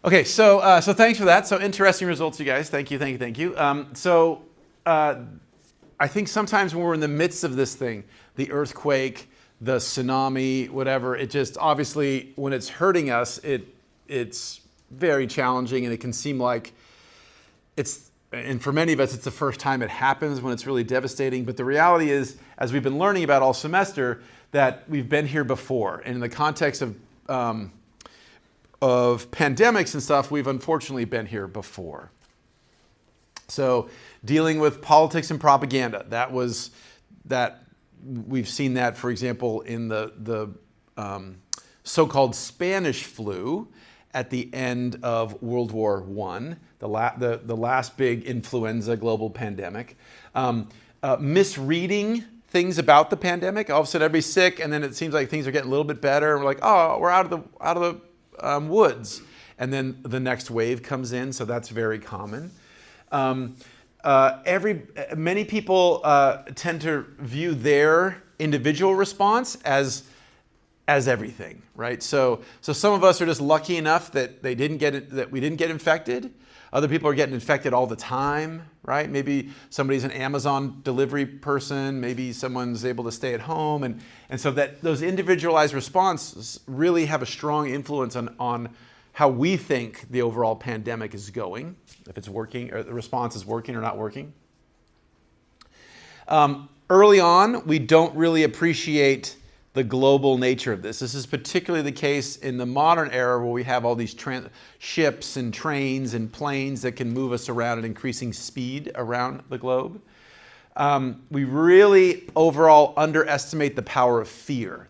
Okay, so thanks for that. So interesting results, you guys. Thank you. I think sometimes when we're in the midst of this thing, the earthquake, the tsunami, whatever, it just obviously when it's hurting us, it's very challenging, and it can seem like and for many of us, it's the first time it happens when it's really devastating. But the reality is, as we've been learning about all semester, that we've been here before, and in the context of pandemics and stuff, we've unfortunately been here before. So dealing with politics and propaganda, that we've seen that, for example, in the so-called Spanish flu at the end of World War I, the last big influenza global pandemic. Misreading things about the pandemic. All of a sudden everybody's sick, and then it seems like things are getting a little bit better, and we're like, oh, we're out of the woods. And then the next wave comes in, so that's very common. Many people tend to view their individual response as everything, right? So some of us are just lucky enough that we didn't get infected. Other people are getting infected all the time, right? Maybe somebody's an Amazon delivery person. Maybe someone's able to stay at home, and so that those individualized responses really have a strong influence on how we think the overall pandemic is going, if it's working, or the response is working or not working. Early on, we don't really appreciate the global nature of this. This is particularly the case in the modern era, where we have all these ships and trains and planes that can move us around at increasing speed around the globe. We really overall underestimate the power of fear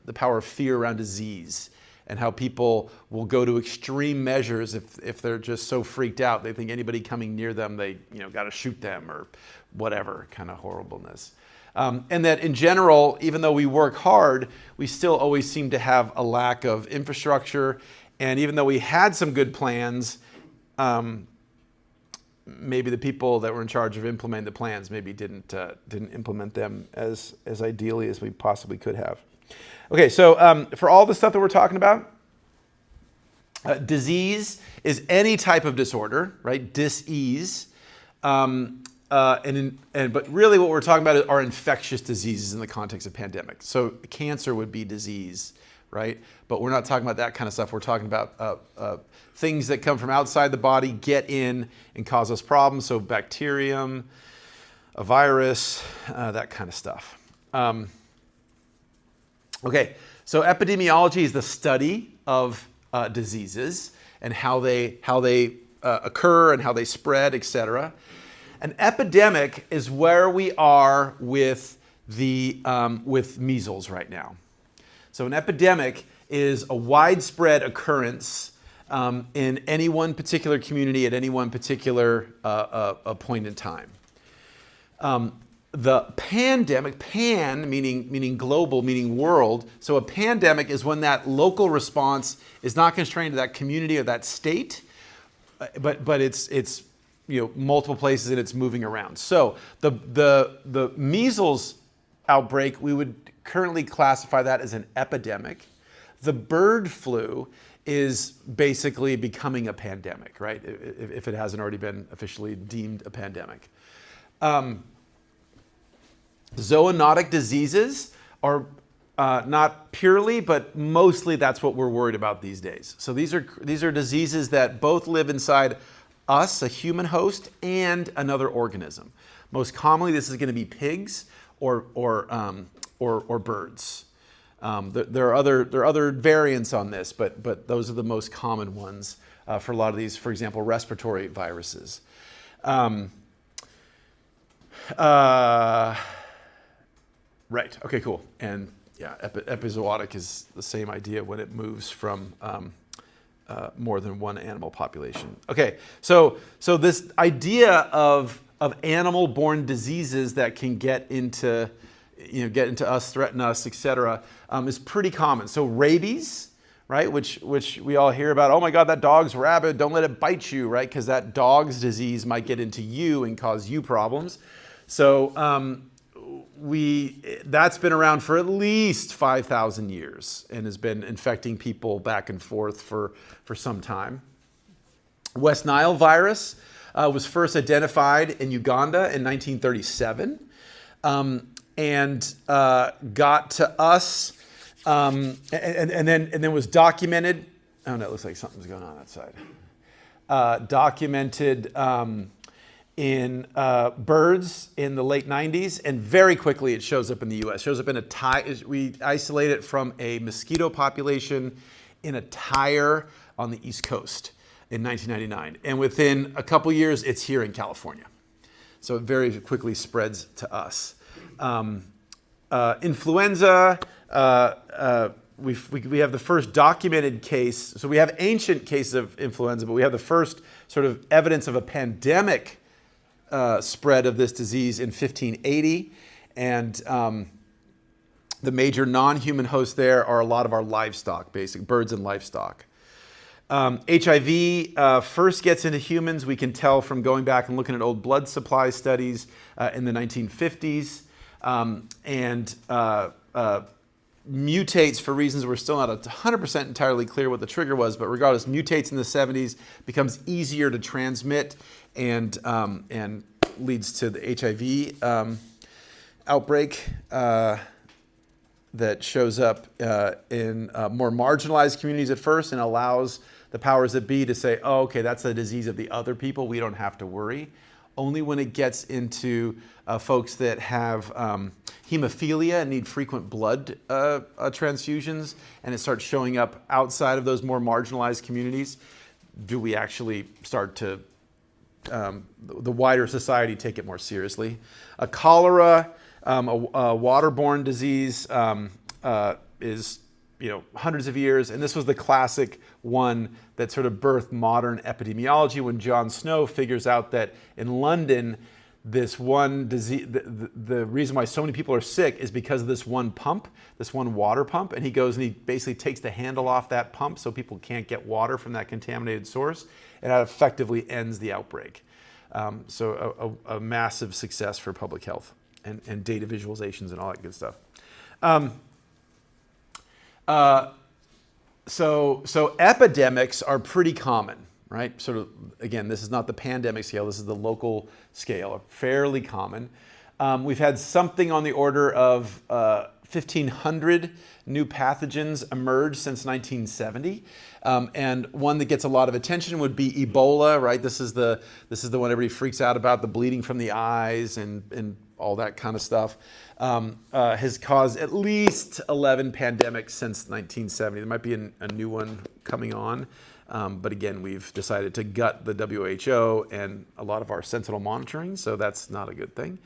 around disease, and how people will go to extreme measures if they're just so freaked out. They think anybody coming near them, they got to shoot them or whatever kind of horribleness. And that in general, even though we work hard, we still always seem to have a lack of infrastructure. And even though we had some good plans, maybe the people that were in charge of implementing the plans maybe didn't implement them as ideally as we possibly could have. Okay, so for all the stuff that we're talking about, disease is any type of disorder, right? Dis-ease. But really what we're talking about are infectious diseases in the context of pandemic. So cancer would be disease, right? But we're not talking about that kind of stuff. We're talking about things that come from outside the body, get in and cause us problems. So bacterium, a virus, that kind of stuff. Okay, so epidemiology is the study of diseases and how they occur and how they spread, etc. An epidemic is where we are with measles right now. So an epidemic is a widespread occurrence in any one particular community at any one particular point in time. The pandemic, pan meaning global, meaning world. So a pandemic is when that local response is not constrained to that community or that state, but it's multiple places and it's moving around. So the measles outbreak, we would currently classify that as an epidemic. The bird flu is basically becoming a pandemic, right? If it hasn't already been officially deemed a pandemic. Zoonotic diseases are not purely, but mostly that's what we're worried about these days. So these are diseases that both live inside us, a human host, and another organism. Most commonly, this is going to be pigs or birds. There are other variants on this, but those are the most common ones for a lot of these, for example, respiratory viruses. Right. Okay. Cool. And yeah, epizootic is the same idea when it moves from more than one animal population. Okay. So this idea of animal-borne diseases that can get into us, threaten us, etc., is pretty common. So rabies, right? Which we all hear about. Oh my God, that dog's rabid. Don't let it bite you, right? Because that dog's disease might get into you and cause you problems. So that's been around for at least 5,000 years and has been infecting people back and forth for some time. West Nile virus was first identified in Uganda in 1937 and got to us and then was documented. Oh no, it looks like something's going on outside. Documented in birds in the late 90s, and very quickly it shows up in the U.S. Shows up in we isolate it from a mosquito population in a tire on the East Coast in 1999. And within a couple years, it's here in California. So it very quickly spreads to us. Influenza, we have the first documented case. So we have ancient cases of influenza, but we have the first sort of evidence of a pandemic spread of this disease in 1580. And the major non-human hosts there are a lot of our livestock, basic birds and livestock. HIV first gets into humans, we can tell from going back and looking at old blood supply studies in the 1950s, and mutates for reasons we're still not 100% entirely clear what the trigger was, but regardless, mutates in the 70s, becomes easier to transmit, and leads to the HIV outbreak that shows up in more marginalized communities at first, and allows the powers that be to say, oh, okay, that's a disease of the other people, we don't have to worry. Only when it gets into folks that have hemophilia and need frequent blood transfusions, and it starts showing up outside of those more marginalized communities, do we actually start to, the wider society, take it more seriously. Cholera, a waterborne disease, is hundreds of years, and this was the classic one that sort of birthed modern epidemiology when John Snow figures out that in London, this one disease, the reason why so many people are sick is because of this one pump, this one water pump, and he goes and he basically takes the handle off that pump so people can't get water from that contaminated source, and that effectively ends the outbreak. So a massive success for public health and data visualizations and all that good stuff. So epidemics are pretty common, right? Sort of, again, this is not the pandemic scale, this is the local scale, fairly common. We've had something on the order of 1,500 new pathogens emerge since 1970. And one that gets a lot of attention would be Ebola, right? This is the one everybody freaks out about, the bleeding from the eyes and all that kind of stuff. Has caused at least 11 pandemics since 1970. There might be a new one coming on. But again, we've decided to gut the WHO and a lot of our sentinel monitoring, so that's not a good thing.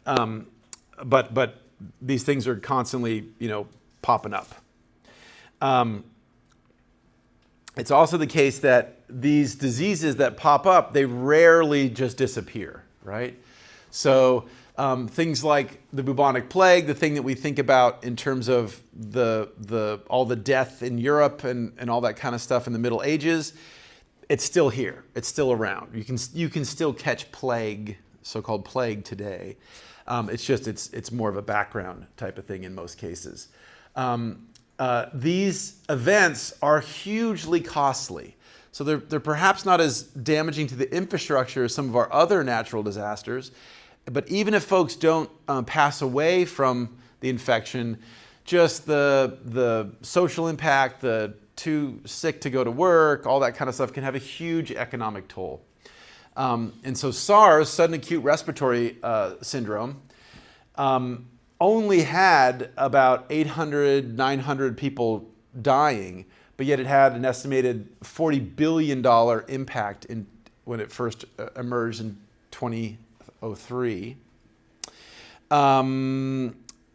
But these things are constantly, popping up. It's also the case that these diseases that pop up, they rarely just disappear, right? So things like the bubonic plague, the thing that we think about in terms of all the death in Europe and all that kind of stuff in the Middle Ages, it's still here. It's still around. You can still catch plague, so-called plague today. It's just it's more of a background type of thing in most cases. These events are hugely costly. So they're perhaps not as damaging to the infrastructure as some of our other natural disasters. But even if folks don't pass away from the infection, just the social impact, the too sick to go to work, all that kind of stuff can have a huge economic toll. And so SARS, sudden acute respiratory syndrome, only had about 800, 900 people dying, but yet it had an estimated $40 billion impact when it first emerged in 2003.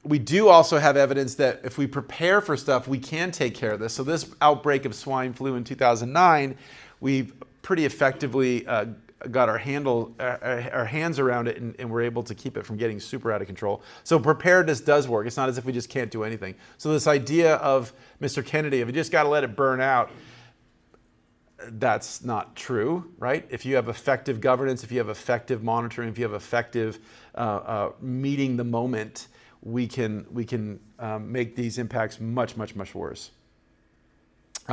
We do also have evidence that if we prepare for stuff, we can take care of this. So this outbreak of swine flu in 2009, we've pretty effectively got our hands around it and we're able to keep it from getting super out of control. So preparedness does work. It's not as if we just can't do anything. So this idea of Mr. Kennedy, if you just got to let it burn out, that's not true, right? If you have effective governance, if you have effective monitoring, if you have effective meeting the moment, we can make these impacts much, much, much worse.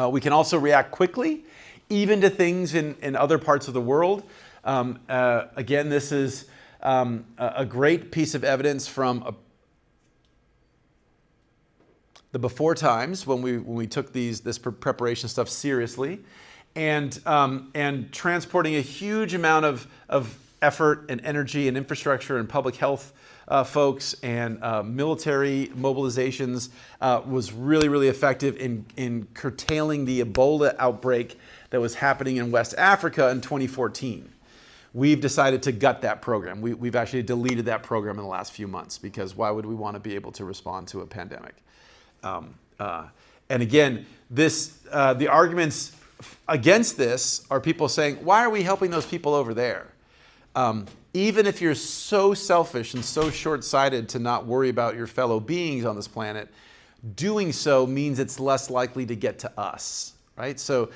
We can also react quickly even to things in other parts of the world. Again, this is a great piece of evidence from the before times when we took this preparation stuff seriously, and transporting a huge amount of effort and energy and infrastructure and public health folks and military mobilizations was really, really effective in curtailing the Ebola outbreak that was happening in West Africa in 2014. We've decided to gut that program. We've actually deleted that program in the last few months, because why would we want to be able to respond to a pandemic? And again, the arguments against this are people saying, why are we helping those people over there? Even if you're so selfish and so short-sighted to not worry about your fellow beings on this planet, doing so means it's less likely to get to us, right? So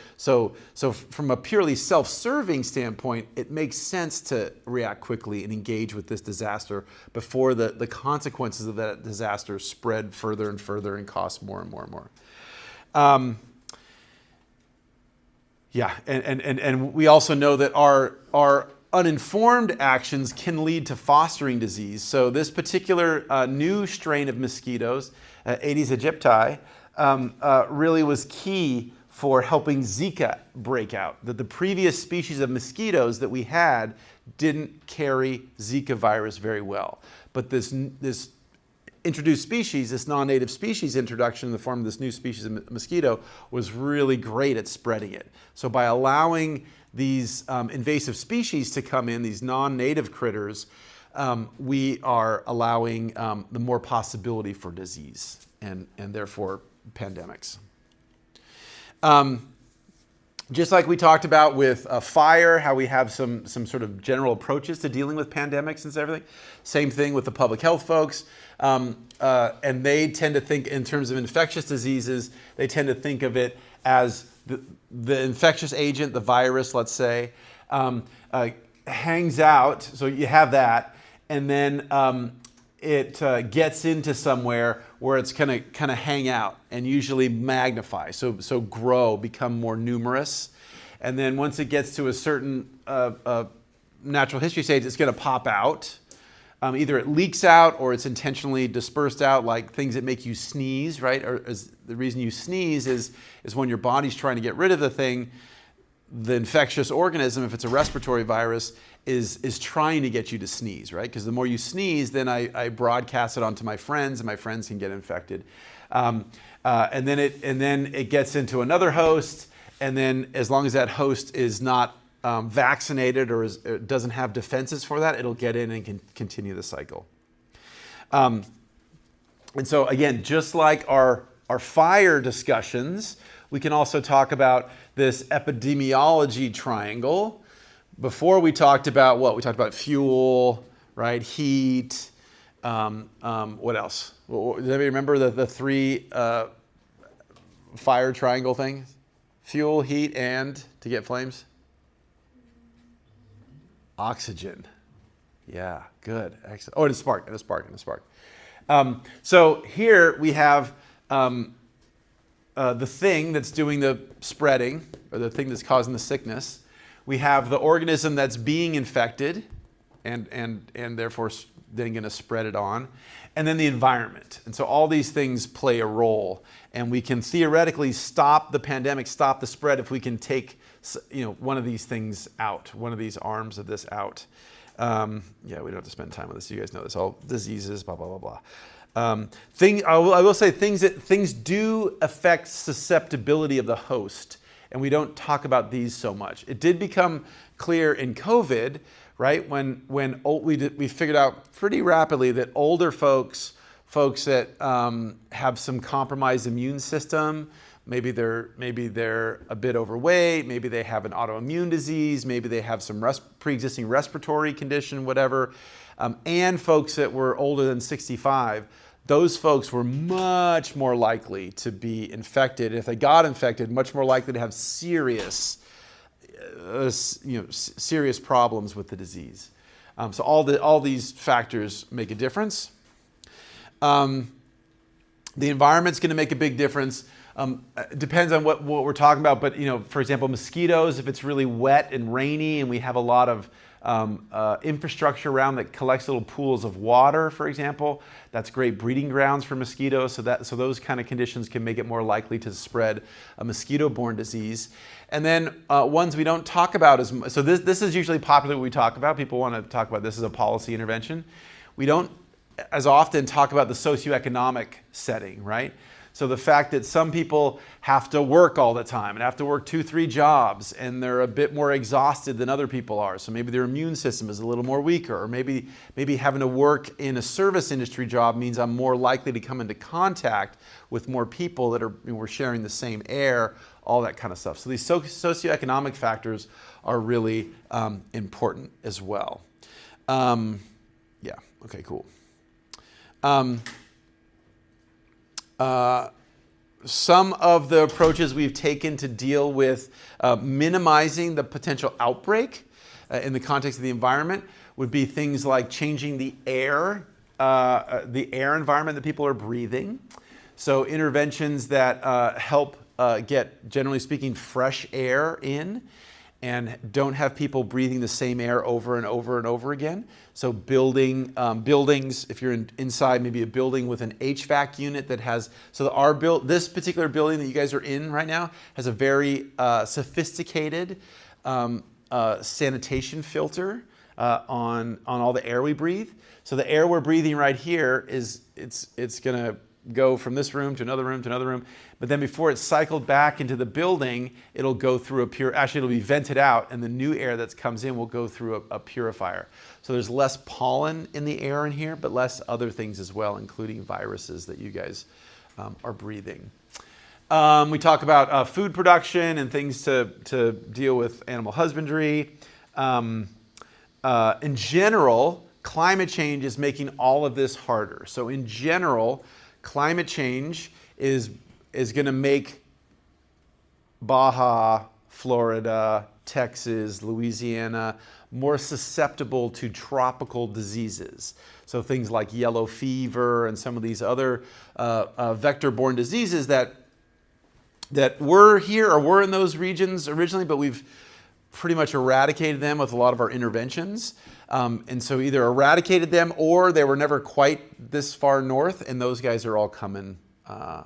from a purely self-serving standpoint, it makes sense to react quickly and engage with this disaster before the consequences of that disaster spread further and further and cost more and more and more. And we also know that our uninformed actions can lead to fostering disease. So this particular new strain of mosquitoes, Aedes aegypti, really was key for helping Zika break out. That the previous species of mosquitoes that we had didn't carry Zika virus very well. But this introduced species, this non-native species introduction in the form of this new species of mosquito, was really great at spreading it. So by allowing these invasive species to come in, these non-native critters, we are allowing the more possibility for disease and therefore pandemics. Just like we talked about with fire, how we have some sort of general approaches to dealing with pandemics and everything. Same thing with the public health folks. And they tend to think in terms of infectious diseases, they tend to think of it as the infectious agent, the virus, let's say, hangs out. So you have that, and then it gets into somewhere where it's going to kind of hang out and usually magnify, so grow, become more numerous. And then once it gets to a certain natural history stage, it's going to pop out. Either it leaks out or it's intentionally dispersed out, like things that make you sneeze, right? Or the reason you sneeze is when your body's trying to get rid of the thing. The infectious organism, if it's a respiratory virus, is trying to get you to sneeze, right? Because the more you sneeze, then I broadcast it onto my friends, and my friends can get infected. And then it gets into another host, and then as long as that host is not vaccinated or doesn't have defenses for that, it'll get in and can continue the cycle. And so again, just like our fire discussions, we can also talk about this epidemiology triangle. Before we talked about what? We talked about fuel, right? Heat. What else? Does anybody remember the three fire triangle things? Fuel, heat, and to get flames? Oxygen. Yeah, good. Excellent. Oh, and a spark. So here we have the thing that's doing the spreading, or the thing that's causing the sickness. We have the organism that's being infected and therefore then going to spread it on. And then the environment. And so all these things play a role. And we can theoretically stop the pandemic, stop the spread, if we can take one of these things out, one of these arms of this out. We don't have to spend time on this. You guys know this. All diseases, blah, blah, blah, blah. I will say things do affect susceptibility of the host, and we don't talk about these so much. It did become clear in COVID, right? When we figured out pretty rapidly that older folks that have some compromised immune system, maybe they're a bit overweight, maybe they have an autoimmune disease, maybe they have some pre-existing respiratory condition, whatever, and folks that were older than 65, those folks were much more likely to be infected. If they got infected, much more likely to have serious problems with the disease. So all these factors make a difference. The environment's going to make a big difference. Depends on what we're talking about, but for example, mosquitoes, if it's really wet and rainy and we have a lot of infrastructure around that collects little pools of water, for example, that's great breeding grounds for mosquitoes. So those kind of conditions can make it more likely to spread a mosquito-borne disease. And then ones we don't talk about as much. So this is usually popular when we talk about. People want to talk about this as a policy intervention. We don't as often talk about the socioeconomic setting, right? So the fact that some people have to work all the time and have to work 2-3 jobs and they're a bit more exhausted than other people are. So maybe their immune system is a little more weaker, or maybe having to work in a service industry job means I'm more likely to come into contact with more people that we're sharing the same air, all that kind of stuff. So these socioeconomic factors are really important as well. Yeah, okay, cool. Some of the approaches we've taken to deal with minimizing the potential outbreak in the context of the environment would be things like changing the air environment that people are breathing. So interventions that help get, generally speaking, fresh air in and don't have people breathing the same air over and over and over again. So buildings, if you're inside maybe a building with an HVAC unit that has, so this particular building that you guys are in right now has a very sophisticated sanitation filter on all the air we breathe. So the air we're breathing right here it's gonna go from this room to another room to another room, but then before it's cycled back into the building, it'll go through it'll be vented out, and the new air that comes in will go through a purifier. So there's less pollen in the air in here, but less other things as well, including viruses that you guys are breathing. We talk about food production and things to deal with animal husbandry. In general, climate change is making all of this harder. So in general, climate change is going to make Baja, Florida, Texas, Louisiana more susceptible to tropical diseases. So things like yellow fever and some of these other vector-borne diseases that were here or were in those regions originally, but we've pretty much eradicated them with a lot of our interventions. And so either eradicated them or they were never quite this far north, and those guys are all coming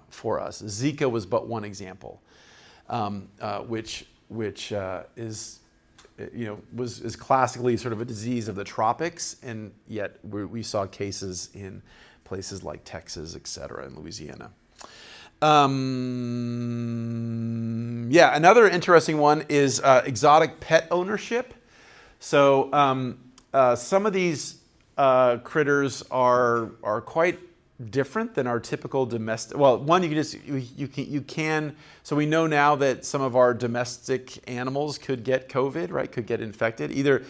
for us. Zika was but one example, which is classically sort of a disease of the tropics, and yet we saw cases in places like Texas, et cetera, and Louisiana. Another interesting one is exotic pet ownership. So some of these critters are quite different than our typical domestic. Well, one, you can. So we know now that some of our domestic animals could get COVID, right? Could get infected. Either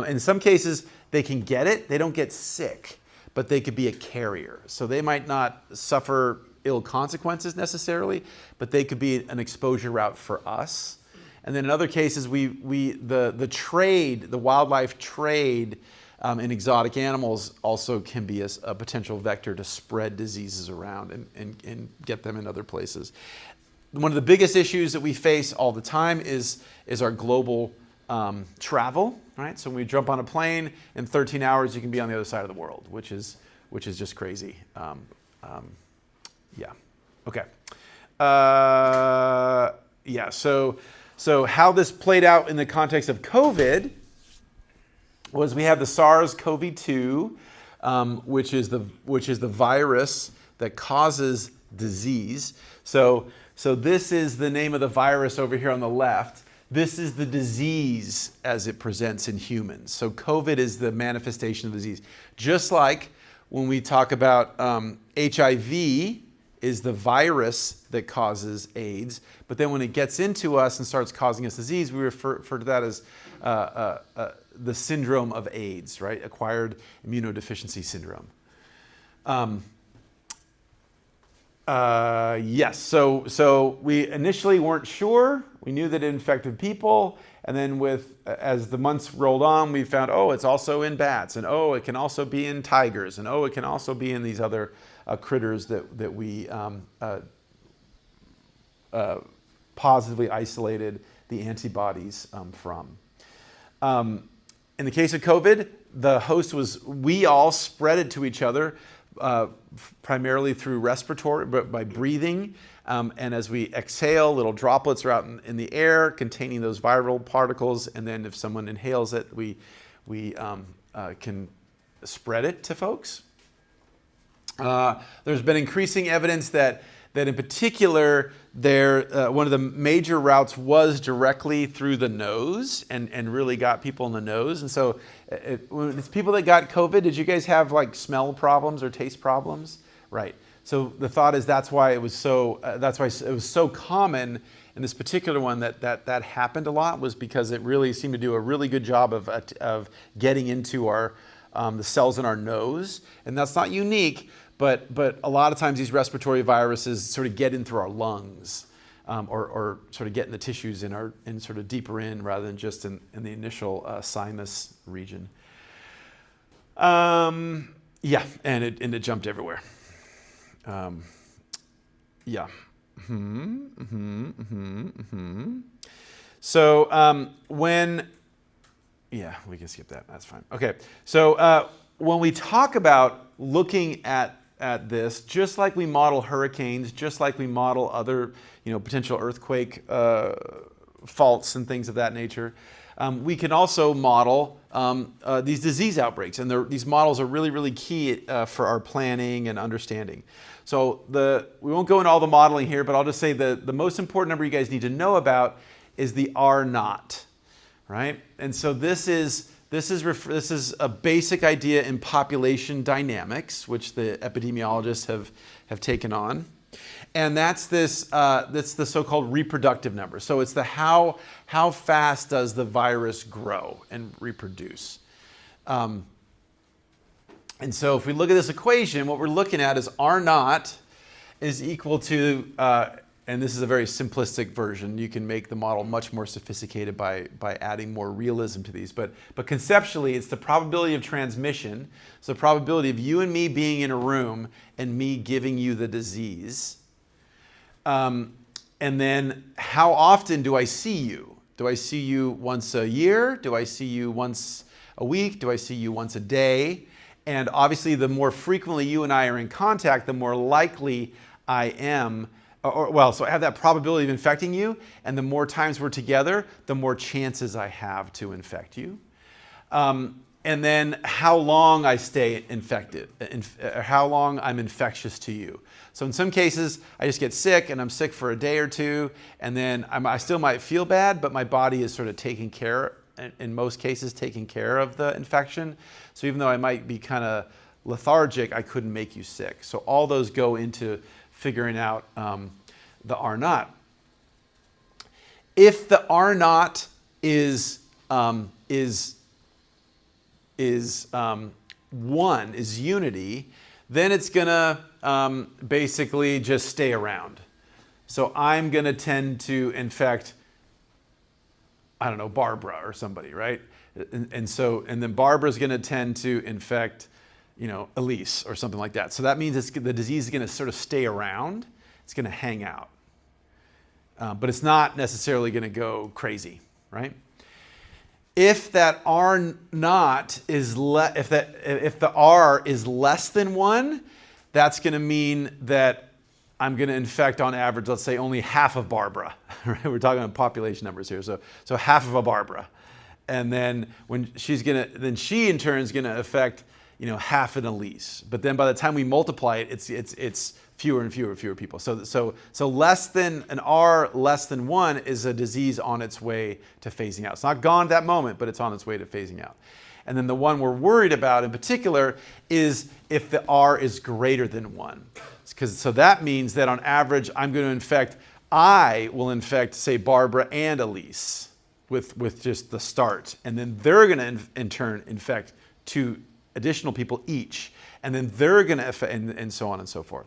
in some cases they can get it, they don't get sick, but they could be a carrier. So they might not suffer ill consequences necessarily, but they could be an exposure route for us. And then in other cases, the wildlife trade in exotic animals also can be a potential vector to spread diseases around and get them in other places. One of the biggest issues that we face all the time is our global travel, right? So when we jump on a plane, in 13 hours you can be on the other side of the world, which is just crazy. Okay. So how this played out in the context of COVID was we have the SARS-CoV-2, which is the virus that causes disease. So this is the name of the virus over here on the left. This is the disease as it presents in humans. So COVID is the manifestation of the disease. Just like when we talk about HIV is the virus that causes AIDS, but then when it gets into us and starts causing us disease, we refer to that as the syndrome of AIDS, right? Acquired immunodeficiency syndrome. Yes, so we initially weren't sure. We knew that it infected people, and then as the months rolled on, we found, it's also in bats, and it can also be in tigers, and it can also be in these other critters that we positively isolated the antibodies from. In the case of COVID, the host we all spread it to each other, primarily through respiratory, but by breathing. And as we exhale, little droplets are out in the air containing those viral particles. And then if someone inhales it, we can spread it to folks. There's been increasing evidence that in particular, one of the major routes was directly through the nose and really got people in the nose. And so when it's people that got COVID, did you guys have like smell problems or taste problems? Right. So the thought is that's why it was so common in this particular one that happened a lot, was because it really seemed to do a really good job of getting into the cells in our nose. And that's not unique. But a lot of times these respiratory viruses sort of get in through our lungs, or sort of get in the tissues in sort of deeper in rather than just in the initial sinus region. Yeah, and it jumped everywhere. Yeah. So we can skip that. That's fine. Okay. So when we talk about looking at this, just like we model hurricanes, just like we model other, potential earthquake faults and things of that nature, we can also model these disease outbreaks, and these models are really, really key for our planning and understanding. So we won't go into all the modeling here, but I'll just say the most important number you guys need to know about is the R naught, right? And so this is a basic idea in population dynamics, which the epidemiologists have taken on. And that's the so-called reproductive number. So it's the how fast does the virus grow and reproduce. And so if we look at this equation, what we're looking at is R naught is equal to, and this is a very simplistic version. You can make the model much more sophisticated by adding more realism to these. But conceptually, it's the probability of transmission. So the probability of you and me being in a room and me giving you the disease. And then how often do I see you? Do I see you once a year? Do I see you once a week? Do I see you once a day? And obviously, the more frequently you and I are in contact, the more likely I am. So I have that probability of infecting you, and the more times we're together, the more chances I have to infect you. And then how long I stay infected, how long I'm infectious to you. So in some cases, I just get sick, and I'm sick for a day or two, and then I still might feel bad, but my body is sort of taking care, in most cases, taking care of the infection. So even though I might be kind of lethargic, I couldn't make you sick. So all those go into figuring out the R naught. If the R naught is 1, is unity, then it's gonna basically just stay around. So I'm gonna tend to infect, I don't know, Barbara or somebody, right? And then Barbara's gonna tend to infect, Elise or something like that. So that means the disease is gonna sort of stay around. It's gonna hang out. But it's not necessarily gonna go crazy, right? If that R naught is if the R is less than 1, that's gonna mean that I'm gonna infect on average, let's say only half of Barbara, right? We're talking about population numbers here. So half of a Barbara. And then she in turn is gonna affect, half an Elise. But then by the time we multiply it, it's fewer and fewer people. So less than an R less than 1 is a disease on its way to phasing out. It's not gone at that moment, but it's on its way to phasing out. And then the one we're worried about in particular is if the R is greater than 1. So that means that on average, I will infect, say, Barbara and Elise with just the start. And then they're going to, in turn, infect 2 additional people each. And then they're going to affect, and so on and so forth.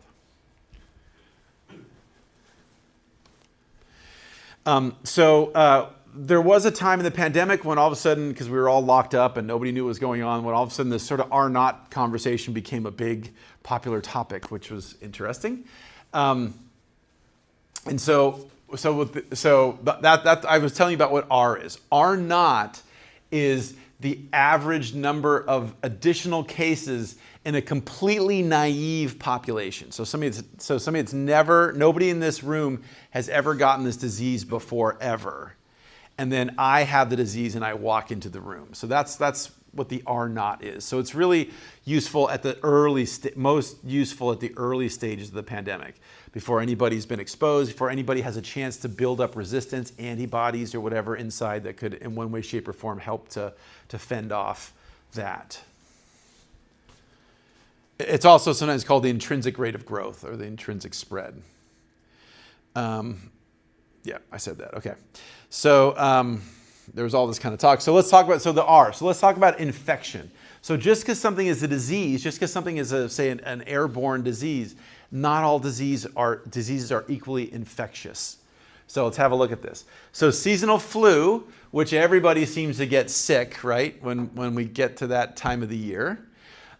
There was a time in the pandemic when all of a sudden, because we were all locked up and nobody knew what was going on, when all of a sudden this sort of R naught conversation became a big popular topic, which was interesting. And so that I was telling you about what R is. R naught is the average number of additional cases in a completely naive population. So somebody that's nobody in this room has ever gotten this disease before ever. And then I have the disease and I walk into the room. So that's what the R naught is. So it's really useful at the most useful at the early stages of the pandemic, before anybody's been exposed, before anybody has a chance to build up resistance, antibodies or whatever inside that could in one way, shape or form help to fend off that. It's also sometimes called the intrinsic rate of growth or the intrinsic spread. Yeah, I said that. Okay. So there was all this kind of talk. So let's talk about, the R. So let's talk about infection. So just because something is a disease, just because something is an airborne disease, not all diseases are equally infectious. So let's have a look at this. So seasonal flu, which everybody seems to get sick, right, when we get to that time of the year,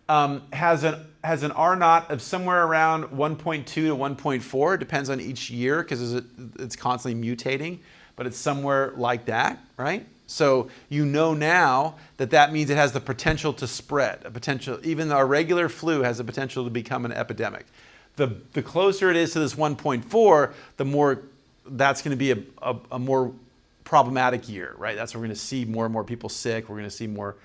has an R naught of somewhere around 1.2 to 1.4. It depends on each year because it's constantly mutating, but it's somewhere like that, right? So you know now that means it has the potential to spread, even our regular flu has the potential to become an epidemic. The closer it is to this 1.4, the more that's going to be a more problematic year, right? That's where we're going to see more and more people sick. We're going to see more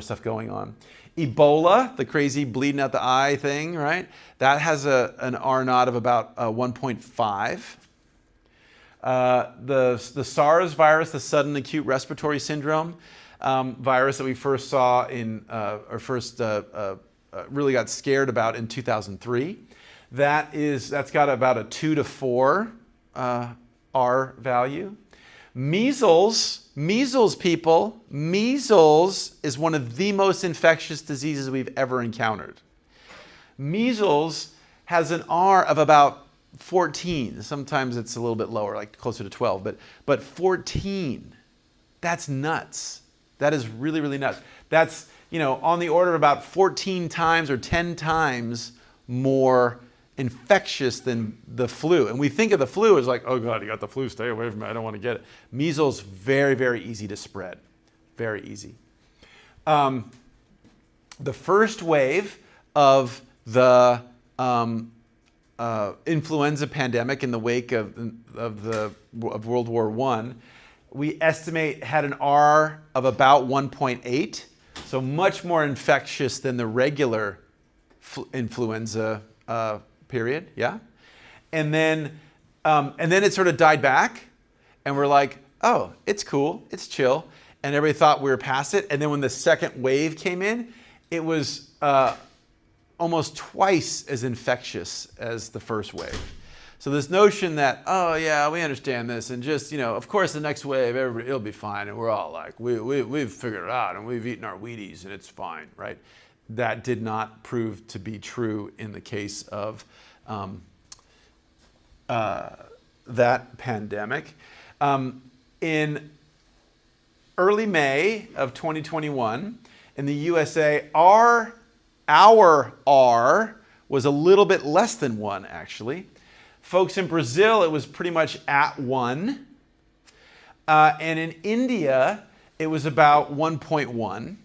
stuff going on. Ebola, the crazy bleeding out the eye thing, right? That has an R naught of about 1.5. The SARS virus, the sudden acute respiratory syndrome virus that we first saw really got scared about in 2003. That's got about a 2 to 4 R value. Measles people, measles is one of the most infectious diseases we've ever encountered. Measles has an R of about 14. Sometimes it's a little bit lower, like closer to 12, but 14, that's nuts. That is really, really nuts. That's, on the order of about 14 times or 10 times more infectious than the flu. And we think of the flu as like, oh God, you got the flu, stay away from it, I don't want to get it. Measles, very, very easy to spread. Very easy. The first wave of the influenza pandemic in the wake of World War I, we estimate had an R of about 1.8, so much more infectious than the regular influenza period, yeah? And then it sort of died back, and we're like, oh, it's cool, it's chill, and everybody thought we were past it. And then when the second wave came in, it was almost twice as infectious as the first wave. So this notion that, oh yeah, we understand this, and just, of course the next wave, it'll be fine, and we're all like, we've figured it out, and we've eaten our Wheaties, and it's fine, right? That did not prove to be true in the case of that pandemic. In early May of 2021, in the USA, our R was a little bit less than 1, actually. Folks in Brazil, it was pretty much at 1. And in India, it was about 1.1.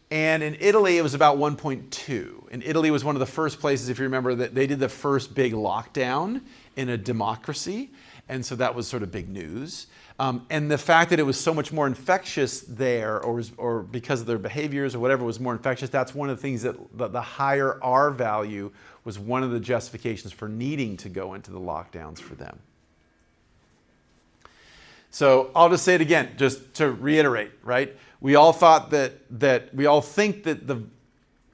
And in Italy, it was about 1.2. And Italy was one of the first places, if you remember, that they did the first big lockdown in a democracy. And so that was sort of big news. And the fact that it was so much more infectious there, or because of their behaviors or whatever was more infectious, that's one of the things that the higher R value was one of the justifications for needing to go into the lockdowns for them. So I'll just say it again, just to reiterate, right? We all thought we all think that the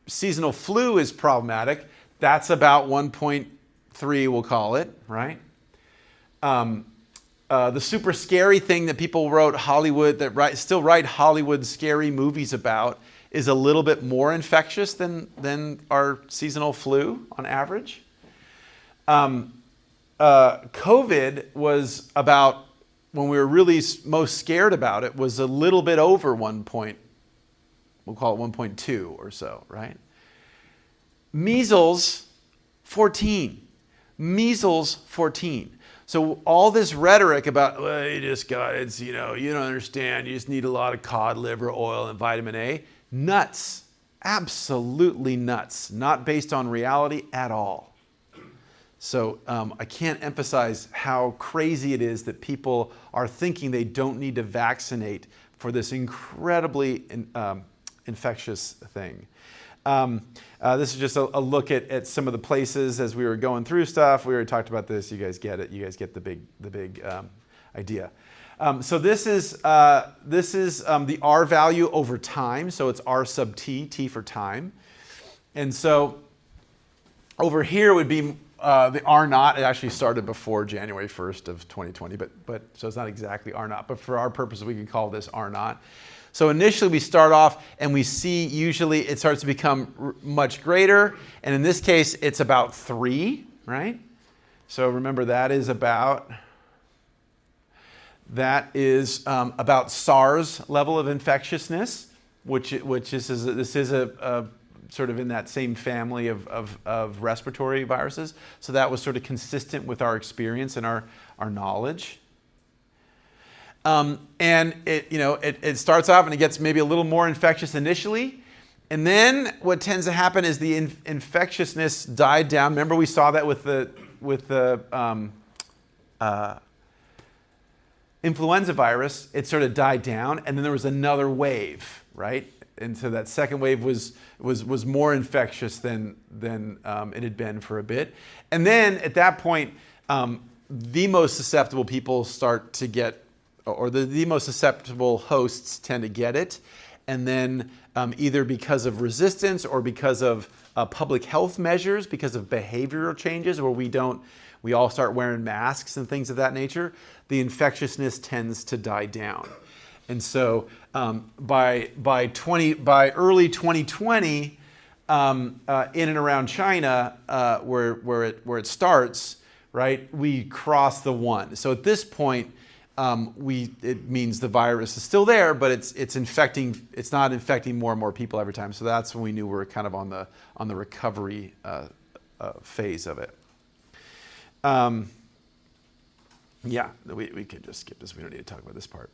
seasonal flu is problematic. That's about 1.3, we'll call it, right? The super scary thing that people wrote still write Hollywood scary movies about is a little bit more infectious than our seasonal flu on average. COVID was about, when we were really most scared about it, was a little bit over 1 point, we'll call it 1.2 or so, right? Measles, 14. Measles, 14. So all this rhetoric about, well, you just got, it's, you know, you don't understand, you just need a lot of cod liver oil and vitamin A. Nuts. Absolutely nuts. Not based on reality at all. So I can't emphasize how crazy it is that people are thinking they don't need to vaccinate for this incredibly infectious thing. This is just a look at some of the places as we were going through stuff. We already talked about this. You guys get it. You guys get the big idea. So this is the R value over time. So it's R sub t, t for time. And so over here would be the R naught. It actually started before January 1st of 2020, but so it's not exactly R naught. But for our purposes, we can call this R naught. So initially we start off and we see usually it starts to become much greater. And in this case, it's about 3, right? So remember that is about SARS level of infectiousness, which is this is a sort of in that same family of respiratory viruses. So that was sort of consistent with our experience and our knowledge. And it starts off and it gets maybe a little more infectious initially. And then what tends to happen is the infectiousness died down. Remember we saw that with the influenza virus. It sort of died down and then there was another wave, right? And so that second wave was more infectious than it had been for a bit. And then at that point, the most susceptible people start to get, or the most susceptible hosts tend to get it. And then either because of resistance or because of public health measures, because of behavioral changes where we all start wearing masks and things of that nature, the infectiousness tends to die down. And so by early 2020, in and around China, where it starts, right, we cross the 1. So at this point, it means the virus is still there, but it's infecting. It's not infecting more and more people every time. So that's when we knew we were kind of on the recovery phase of it. Yeah, we could just skip this. We don't need to talk about this part.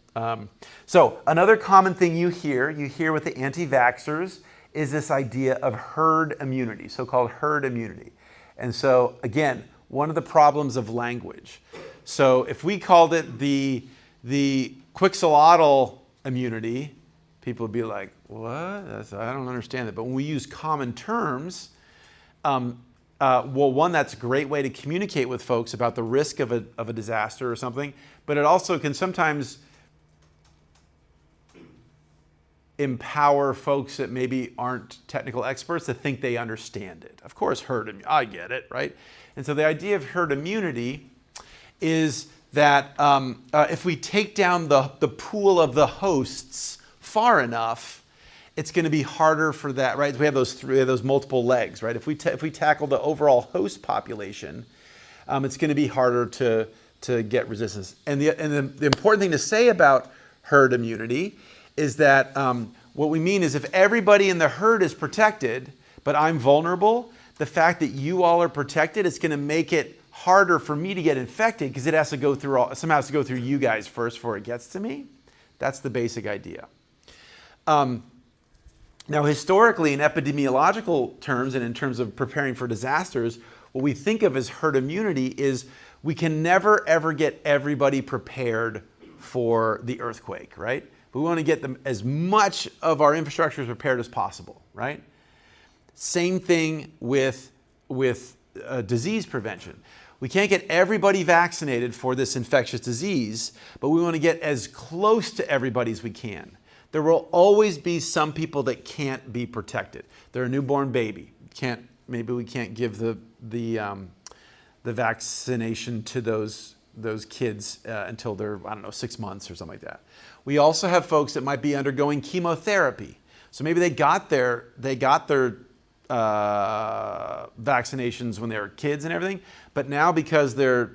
So another common thing you hear with the anti-vaxxers is this idea of herd immunity, so-called herd immunity. And so again, one of the problems of language. So if we called it the quixolotl immunity, people would be like, what? I don't understand it. But when we use common terms, one, that's a great way to communicate with folks about the risk of a disaster or something, but it also can sometimes empower folks that maybe aren't technical experts to think they understand it. Of course, I get it, right? And so the idea of herd immunity is that if we take down the pool of the hosts far enough, it's going to be harder for that, right? We have those multiple legs, right? If we tackle the overall host population, it's going to be harder to get resistance. And the important thing to say about herd immunity is that what we mean is if everybody in the herd is protected, but I'm vulnerable, the fact that you all are protected is going to make it harder for me to get infected because it has to go through you guys first before it gets to me. That's the basic idea. Now, historically, in epidemiological terms and in terms of preparing for disasters, what we think of as herd immunity is we can never, ever get everybody prepared for the earthquake, right? But we want to get them as much of our infrastructure prepared as possible, right? Same thing with disease prevention. We can't get everybody vaccinated for this infectious disease, but we want to get as close to everybody as we can. There will always be some people that can't be protected. They're a newborn baby. Maybe we can't give the vaccination to those kids until they're, 6 months or something like that. We also have folks that might be undergoing chemotherapy. So maybe they got their vaccinations when they were kids and everything, but now because they're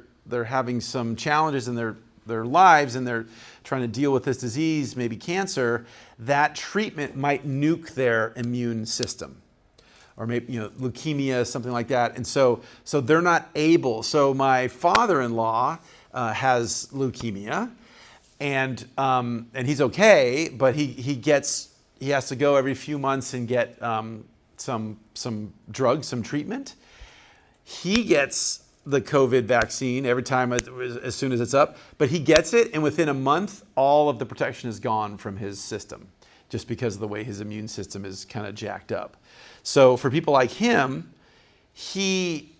having some challenges in their lives and they're trying to deal with this disease, maybe cancer, that treatment might nuke their immune system. or maybe leukemia, something like that. And so they're not able. So my father-in-law has leukemia, and he's okay, but he has to go every few months and get some drugs, some treatment. He gets the COVID vaccine every time as soon as it's up, but he gets it, and within a month, all of the protection is gone from his system, just because of the way his immune system is kind of jacked up. So for people like him, we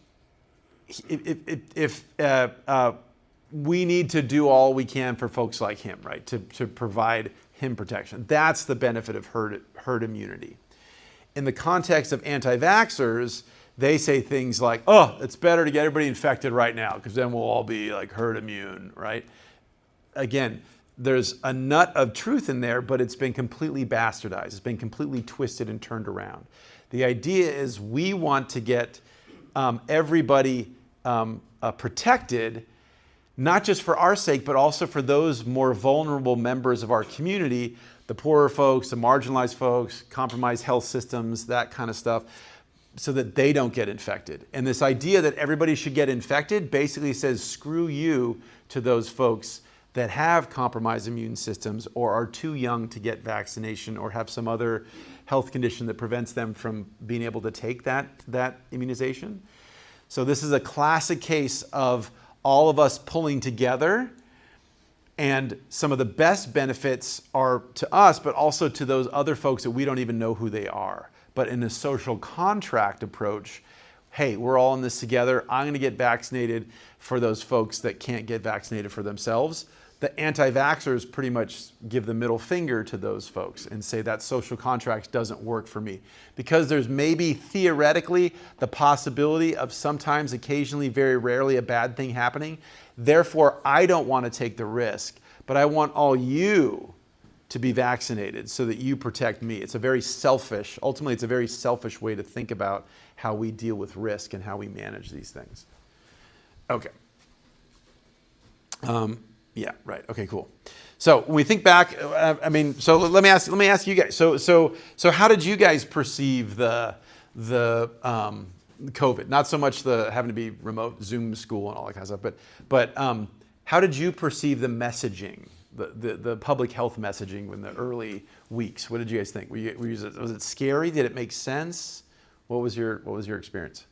need to do all we can for folks like him, right? To provide him protection. That's the benefit of herd immunity. In the context of anti-vaxxers, they say things like, oh, it's better to get everybody infected right now because then we'll all be like herd immune, right? Again, there's a nut of truth in there, but it's been completely bastardized. It's been completely twisted and turned around. The idea is we want to get everybody protected, not just for our sake, but also for those more vulnerable members of our community, the poorer folks, the marginalized folks, compromised health systems, that kind of stuff, so that they don't get infected. And this idea that everybody should get infected basically says screw you to those folks that have compromised immune systems or are too young to get vaccination or have some other health condition that prevents them from being able to take that immunization. So this is a classic case of all of us pulling together, and some of the best benefits are to us, but also to those other folks that we don't even know who they are. But in a social contract approach, hey, we're all in this together. I'm going to get vaccinated for those folks that can't get vaccinated for themselves. The anti-vaxxers pretty much give the middle finger to those folks and say that social contract doesn't work for me. Because there's maybe theoretically the possibility of sometimes, occasionally, very rarely a bad thing happening. Therefore, I don't want to take the risk, but I want all you to be vaccinated so that you protect me. Ultimately it's a very selfish way to think about how we deal with risk and how we manage these things. Okay. Yeah, right. Okay, cool. So when we think back, so let me ask you guys. So how did you guys perceive the COVID? Not so much the having to be remote Zoom school and all that kind of stuff, but how did you perceive the messaging, the public health messaging in the early weeks? What did you guys think? Was it scary? Did it make sense? What was your experience?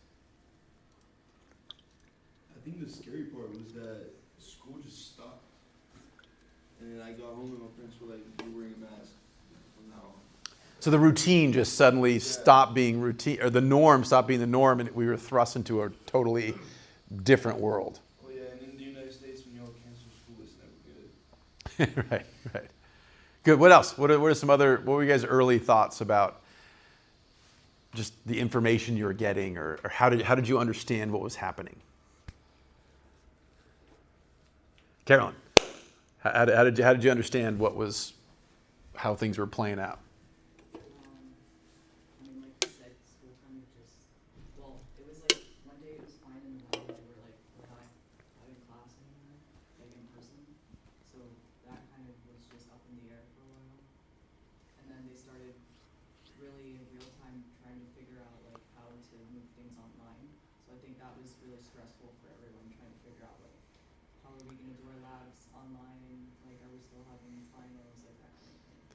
I think the scary part was that school just stopped. And then I got home and my parents were like, you're wearing a mask from now on. So the routine just suddenly stopped being routine, or the norm stopped being the norm, and we were thrust into a totally different world. Oh yeah, and in the United States, when you all cancel school, it's never good. Right. Good. What else? What were you guys' early thoughts about just the information you were getting, or how did you understand what was happening? Carolyn, how did you understand how things were playing out? Like you said, school kind of it was like one day it was fine, and the other day we're not having class anymore, like in person. So that kind of was just up in the air for a while. And then they started really in real time trying to figure out like how to move things online. So I think that was really stressful for everyone, trying to figure out like how are we going to do our labs online, like are we still having finals, like that kind of thing.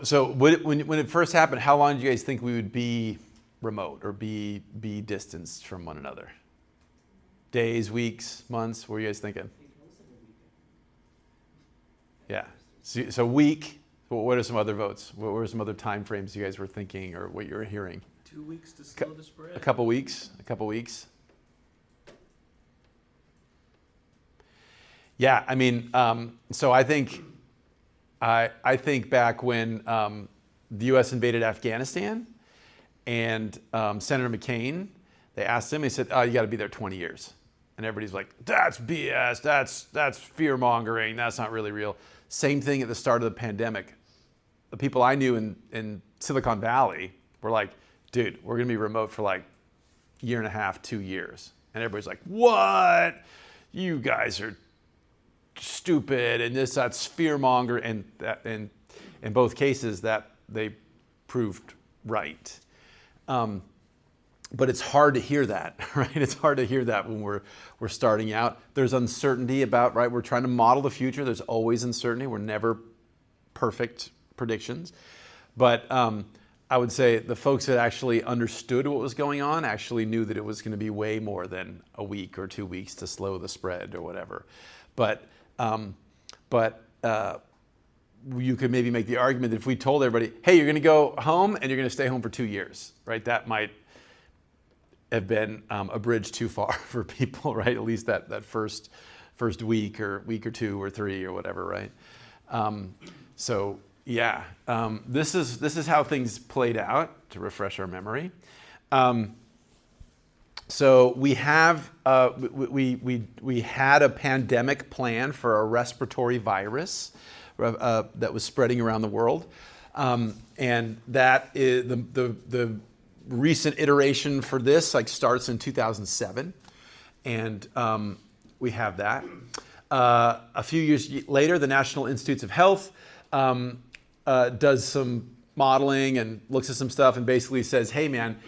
So when it first happened, how long did you guys think we would be remote or be distanced from one another? Days, weeks, months? What were you guys thinking? I think most of the weekend. Yeah. So week. What are some other votes? What were some other time frames you guys were thinking or what you were hearing? 2 weeks to slow the spread. A couple weeks. Yeah, so I think back when the U.S. invaded Afghanistan, and Senator McCain, they asked him. They said, "Oh, you got to be there 20 years," and everybody's like, "That's BS. That's fear mongering. That's not really real." Same thing at the start of the pandemic. The people I knew in Silicon Valley were like, "Dude, we're gonna be remote for like a year and a half, 2 years," and everybody's like, "What? You guys are stupid," and that's fear monger, and that, and in both cases that they proved right. But it's hard to hear that, right? It's hard to hear that when we're starting out. There's uncertainty about, right? We're trying to model the future. There's always uncertainty. We're never perfect predictions. But I would say the folks that actually understood what was going on actually knew that it was going to be way more than a week or 2 weeks to slow the spread or whatever. But you could maybe make the argument that if we told everybody, hey, you're going to go home and you're going to stay home for 2 years, right? That might have been a bridge too far for people, right? At least that first week or 2 or 3 or whatever, right? This is how things played out, to refresh our memory. So we have we had a pandemic plan for a respiratory virus that was spreading around the world, and that is the recent iteration for this starts in 2007, and we have that. A few years later, the National Institutes of Health does some modeling and looks at some stuff and basically says, hey man,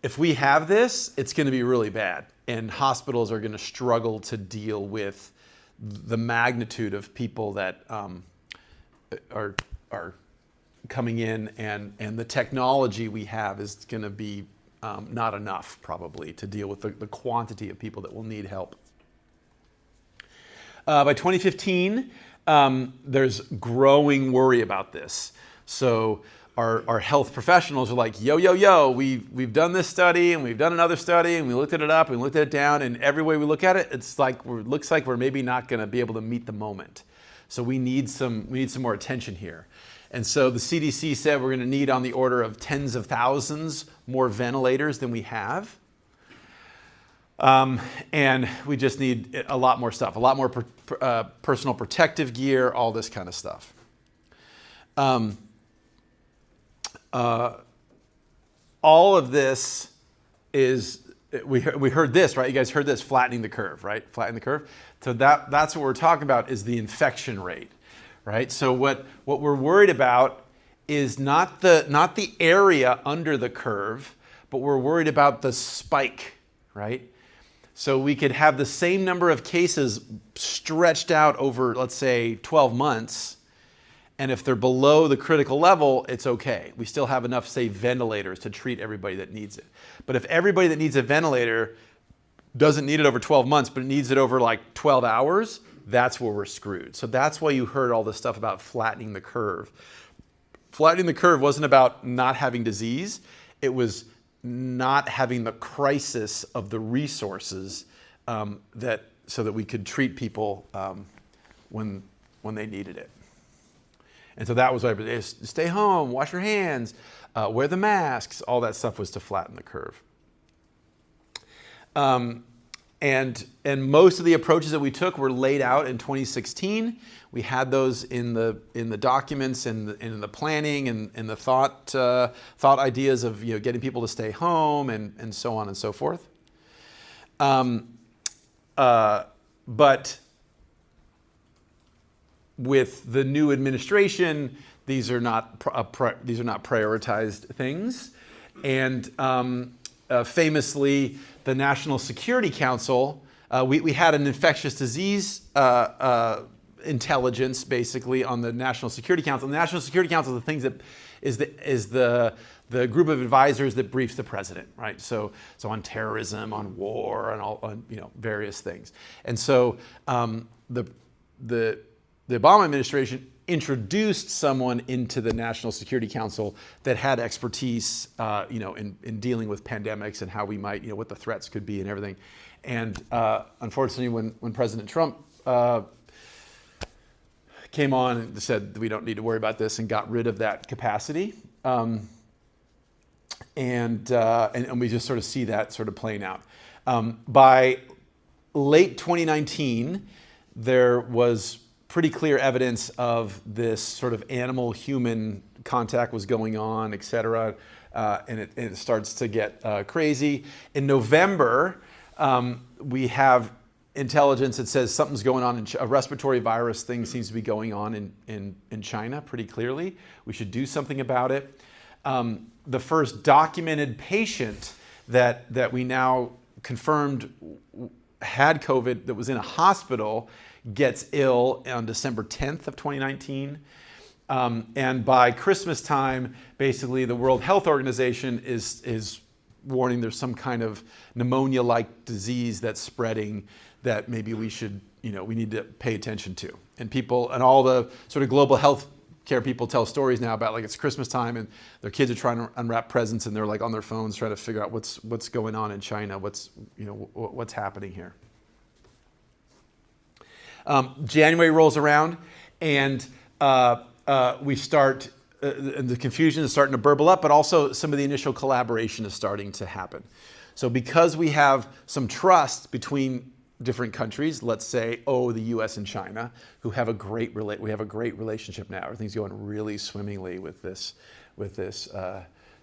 if we have this, it's going to be really bad, and hospitals are going to struggle to deal with the magnitude of people that are coming in, and the technology we have is going to be not enough probably to deal with the quantity of people that will need help. By 2015, there's growing worry about this. So our health professionals are like, yo, we've done this study and we've done another study and we looked at it up and we looked at it down, and every way we look at it, it's like looks like we're maybe not going to be able to meet the moment. So we need some more attention here. And so the CDC said we're going to need on the order of tens of thousands more ventilators than we have. And we just need a lot more stuff, a lot more personal protective gear, all this kind of stuff. All of this is, we heard this, right? You guys heard this, flattening the curve, right? Flatten the curve. So that's what we're talking about, is the infection rate, right? So what we're worried about is not the area under the curve, but we're worried about the spike, right? So we could have the same number of cases stretched out over, let's say, 12 months, and if they're below the critical level, it's okay. We still have enough, say, ventilators to treat everybody that needs it. But if everybody that needs a ventilator doesn't need it over 12 months, but it needs it over like 12 hours, that's where we're screwed. So that's why you heard all this stuff about flattening the curve. Flattening the curve wasn't about not having disease. It was not having the crisis of the resources so that we could treat people when they needed it. And so that was what stay home, wash your hands, wear the masks, all that stuff was to flatten the curve. And most of the approaches that we took were laid out in 2016. We had those in the documents and in the planning and the thought ideas of getting people to stay home and so on and so forth. But with the new administration, these are not prioritized things, and famously, the National Security Council, we had an infectious disease intelligence basically on the National Security Council. The National Security Council is the things that is the group of advisors that briefs the president, right? So on terrorism, on war, and all on various things. And so the Obama administration introduced someone into the National Security Council that had expertise, in dealing with pandemics and how we might, what the threats could be and everything. And unfortunately, when President Trump came on and said we don't need to worry about this and got rid of that capacity, and we just sort of see that sort of playing out. By late 2019, there was pretty clear evidence of this sort of animal-human contact was going on, et cetera, and it starts to get crazy. In November, we have intelligence that says something's going on, a respiratory virus thing seems to be going on in China pretty clearly. We should do something about it. the first documented patient that we now confirmed had COVID that was in a hospital gets ill on December 10th of 2019. And by Christmas time, basically the World Health Organization is warning there's some kind of pneumonia-like disease that's spreading that maybe we should, we need to pay attention to. And people, and all the sort of global health care people tell stories now about, like, it's Christmas time and their kids are trying to unwrap presents and they're like on their phones trying to figure out what's going on in China, what's happening here. January rolls around and we start, and the confusion is starting to burble up, but also some of the initial collaboration is starting to happen. So because we have some trust between different countries, let's say, the US and China, who have we have a great relationship now. Everything's going really swimmingly with this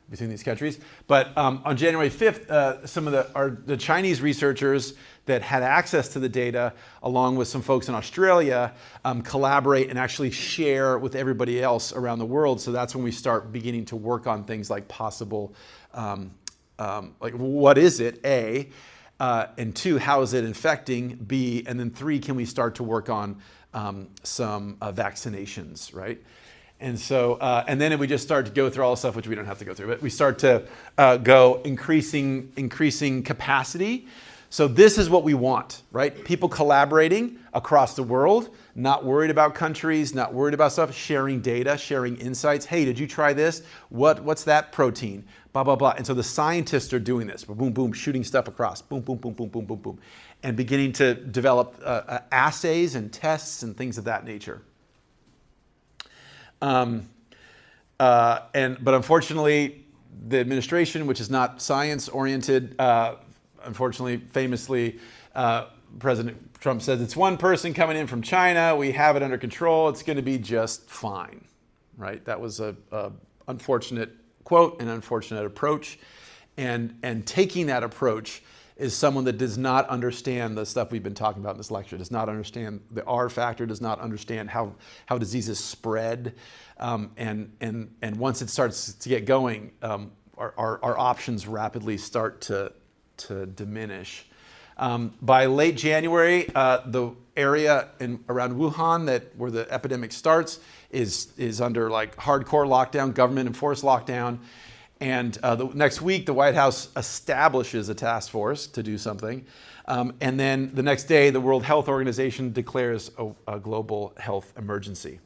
between these countries. But on January 5th, some of the Chinese researchers that had access to the data, along with some folks in Australia, collaborate and actually share with everybody else around the world. So that's when we start beginning to work on things like possible, like what is it, A, and 2, how is it infecting, B, and then 3, can we start to work on some vaccinations, right? And so, and then if we just start to go through all the stuff, which we don't have to go through, but we start to go increasing capacity. So this is what we want, right? People collaborating across the world, not worried about countries, not worried about stuff, sharing data, sharing insights. Hey, did you try this? What's that protein? Blah, blah, blah. And so the scientists are doing this, boom, boom, shooting stuff across, boom, boom, boom, boom, boom, boom, boom, and beginning to develop assays and tests and things of that nature. But unfortunately, the administration, which is not science-oriented, unfortunately, famously, President Trump says it's one person coming in from China. We have it under control. It's going to be just fine, right? That was a unfortunate quote, an unfortunate approach, and taking that approach is someone that does not understand the stuff we've been talking about in this lecture, does not understand the R factor, does not understand how diseases spread, and once it starts to get going, our options rapidly start to diminish. By late January, the area around Wuhan where the epidemic starts is under like hardcore lockdown, government enforced lockdown. And the next week, the White House establishes a task force to do something. And then the next day, the World Health Organization declares a global health emergency.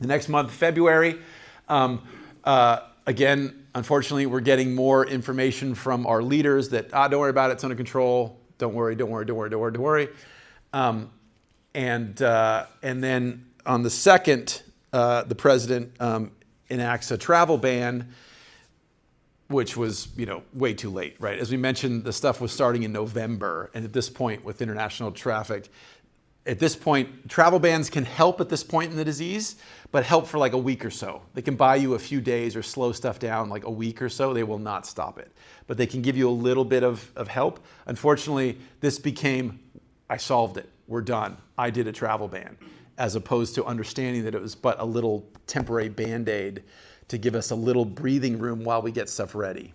The next month, February, again, unfortunately, we're getting more information from our leaders that, don't worry about it, it's under control. Don't worry, don't worry, don't worry, don't worry, don't worry. And then on the 2nd, the president enacts a travel ban, which was, way too late, right? As we mentioned, the stuff was starting in November. And at this point, with international traffic, at this point, travel bans can help at this point in the disease, but help for like a week or so. They can buy you a few days or slow stuff down like a week or so. They will not stop it. But they can give you a little bit of help. Unfortunately, this became, I solved it. We're done. I did a travel ban, as opposed to understanding that it was but a little temporary Band-Aid to give us a little breathing room while we get stuff ready.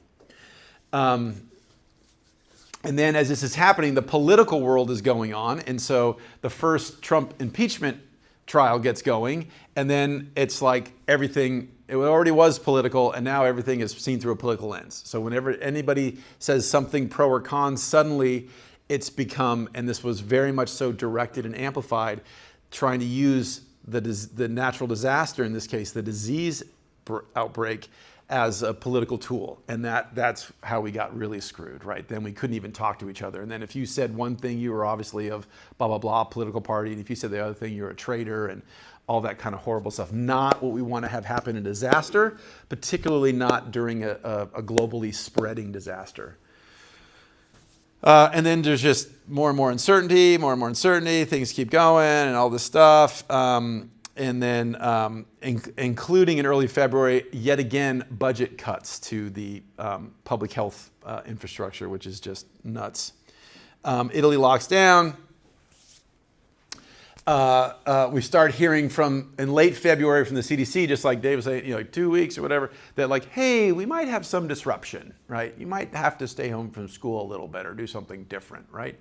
And then as this is happening, the political world is going on. And so the first Trump impeachment trial gets going. And then it's like everything, it already was political, and now everything is seen through a political lens. So whenever anybody says something pro or con, suddenly it's become, and this was very much so directed and amplified, trying to use the natural disaster, in this case, the disease outbreak, as a political tool. And that's how we got really screwed, right? Then we couldn't even talk to each other. And then if you said one thing, you were obviously of blah, blah, blah, political party. And if you said the other thing, you're a traitor, and all that kind of horrible stuff. Not what we want to have happen in a disaster, particularly not during a globally spreading disaster. And then there's just more and more uncertainty, things keep going and all this stuff. And then including in early February, yet again, budget cuts to the public health infrastructure, which is just nuts. Italy locks down. we start hearing in late February from the CDC, just like Dave was saying, like 2 weeks or whatever, that like, hey, we might have some disruption, right? You might have to stay home from school a little bit or do something different, right?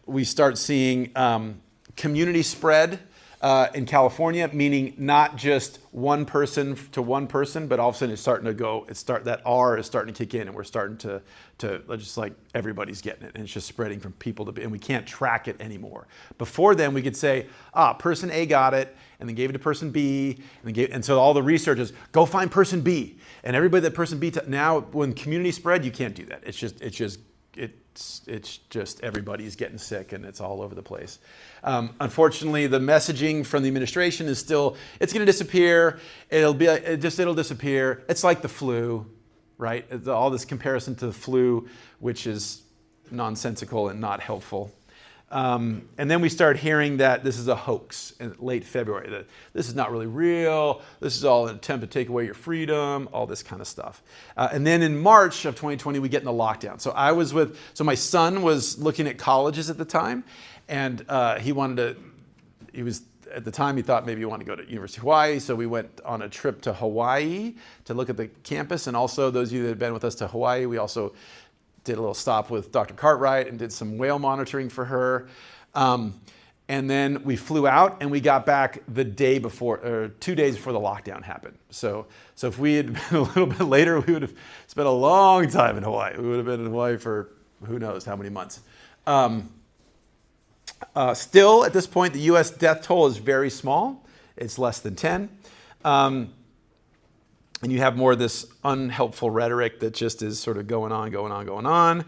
We start seeing community spread in California, meaning not just one person to one person, but all of a sudden it's starting to go. That R is starting to kick in, and we're starting to just like everybody's getting it, and it's just spreading from people to, and we can't track it anymore. Before then, we could say, person A got it, and then gave it to person B, and so all the research is go find person B, and everybody that person B. Now, when community spread, you can't do that. It's just everybody's getting sick, and it's all over the place. Unfortunately, the messaging from the administration is still, it's going to disappear. It'll disappear. It's like the flu, right? All this comparison to the flu, which is nonsensical and not helpful. And then we start hearing that this is a hoax in late February, that this is not really real, this is all an attempt to take away your freedom, all this kind of stuff. And then in March of 2020, we get in the lockdown. So my son was looking at colleges at the time, and at the time he thought maybe he wanted to go to University of Hawaii, so we went on a trip to Hawaii to look at the campus, and also those of you that have been with us to Hawaii, we also did a little stop with Dr. Cartwright and did some whale monitoring for her. And then we flew out and we got back the day before, or 2 days before the lockdown happened. So if we had been a little bit later, we would have spent a long time in Hawaii. We would have been in Hawaii for who knows how many months. Still, at this point, the US death toll is very small. It's less than 10. And you have more of this unhelpful rhetoric that just is sort of going on.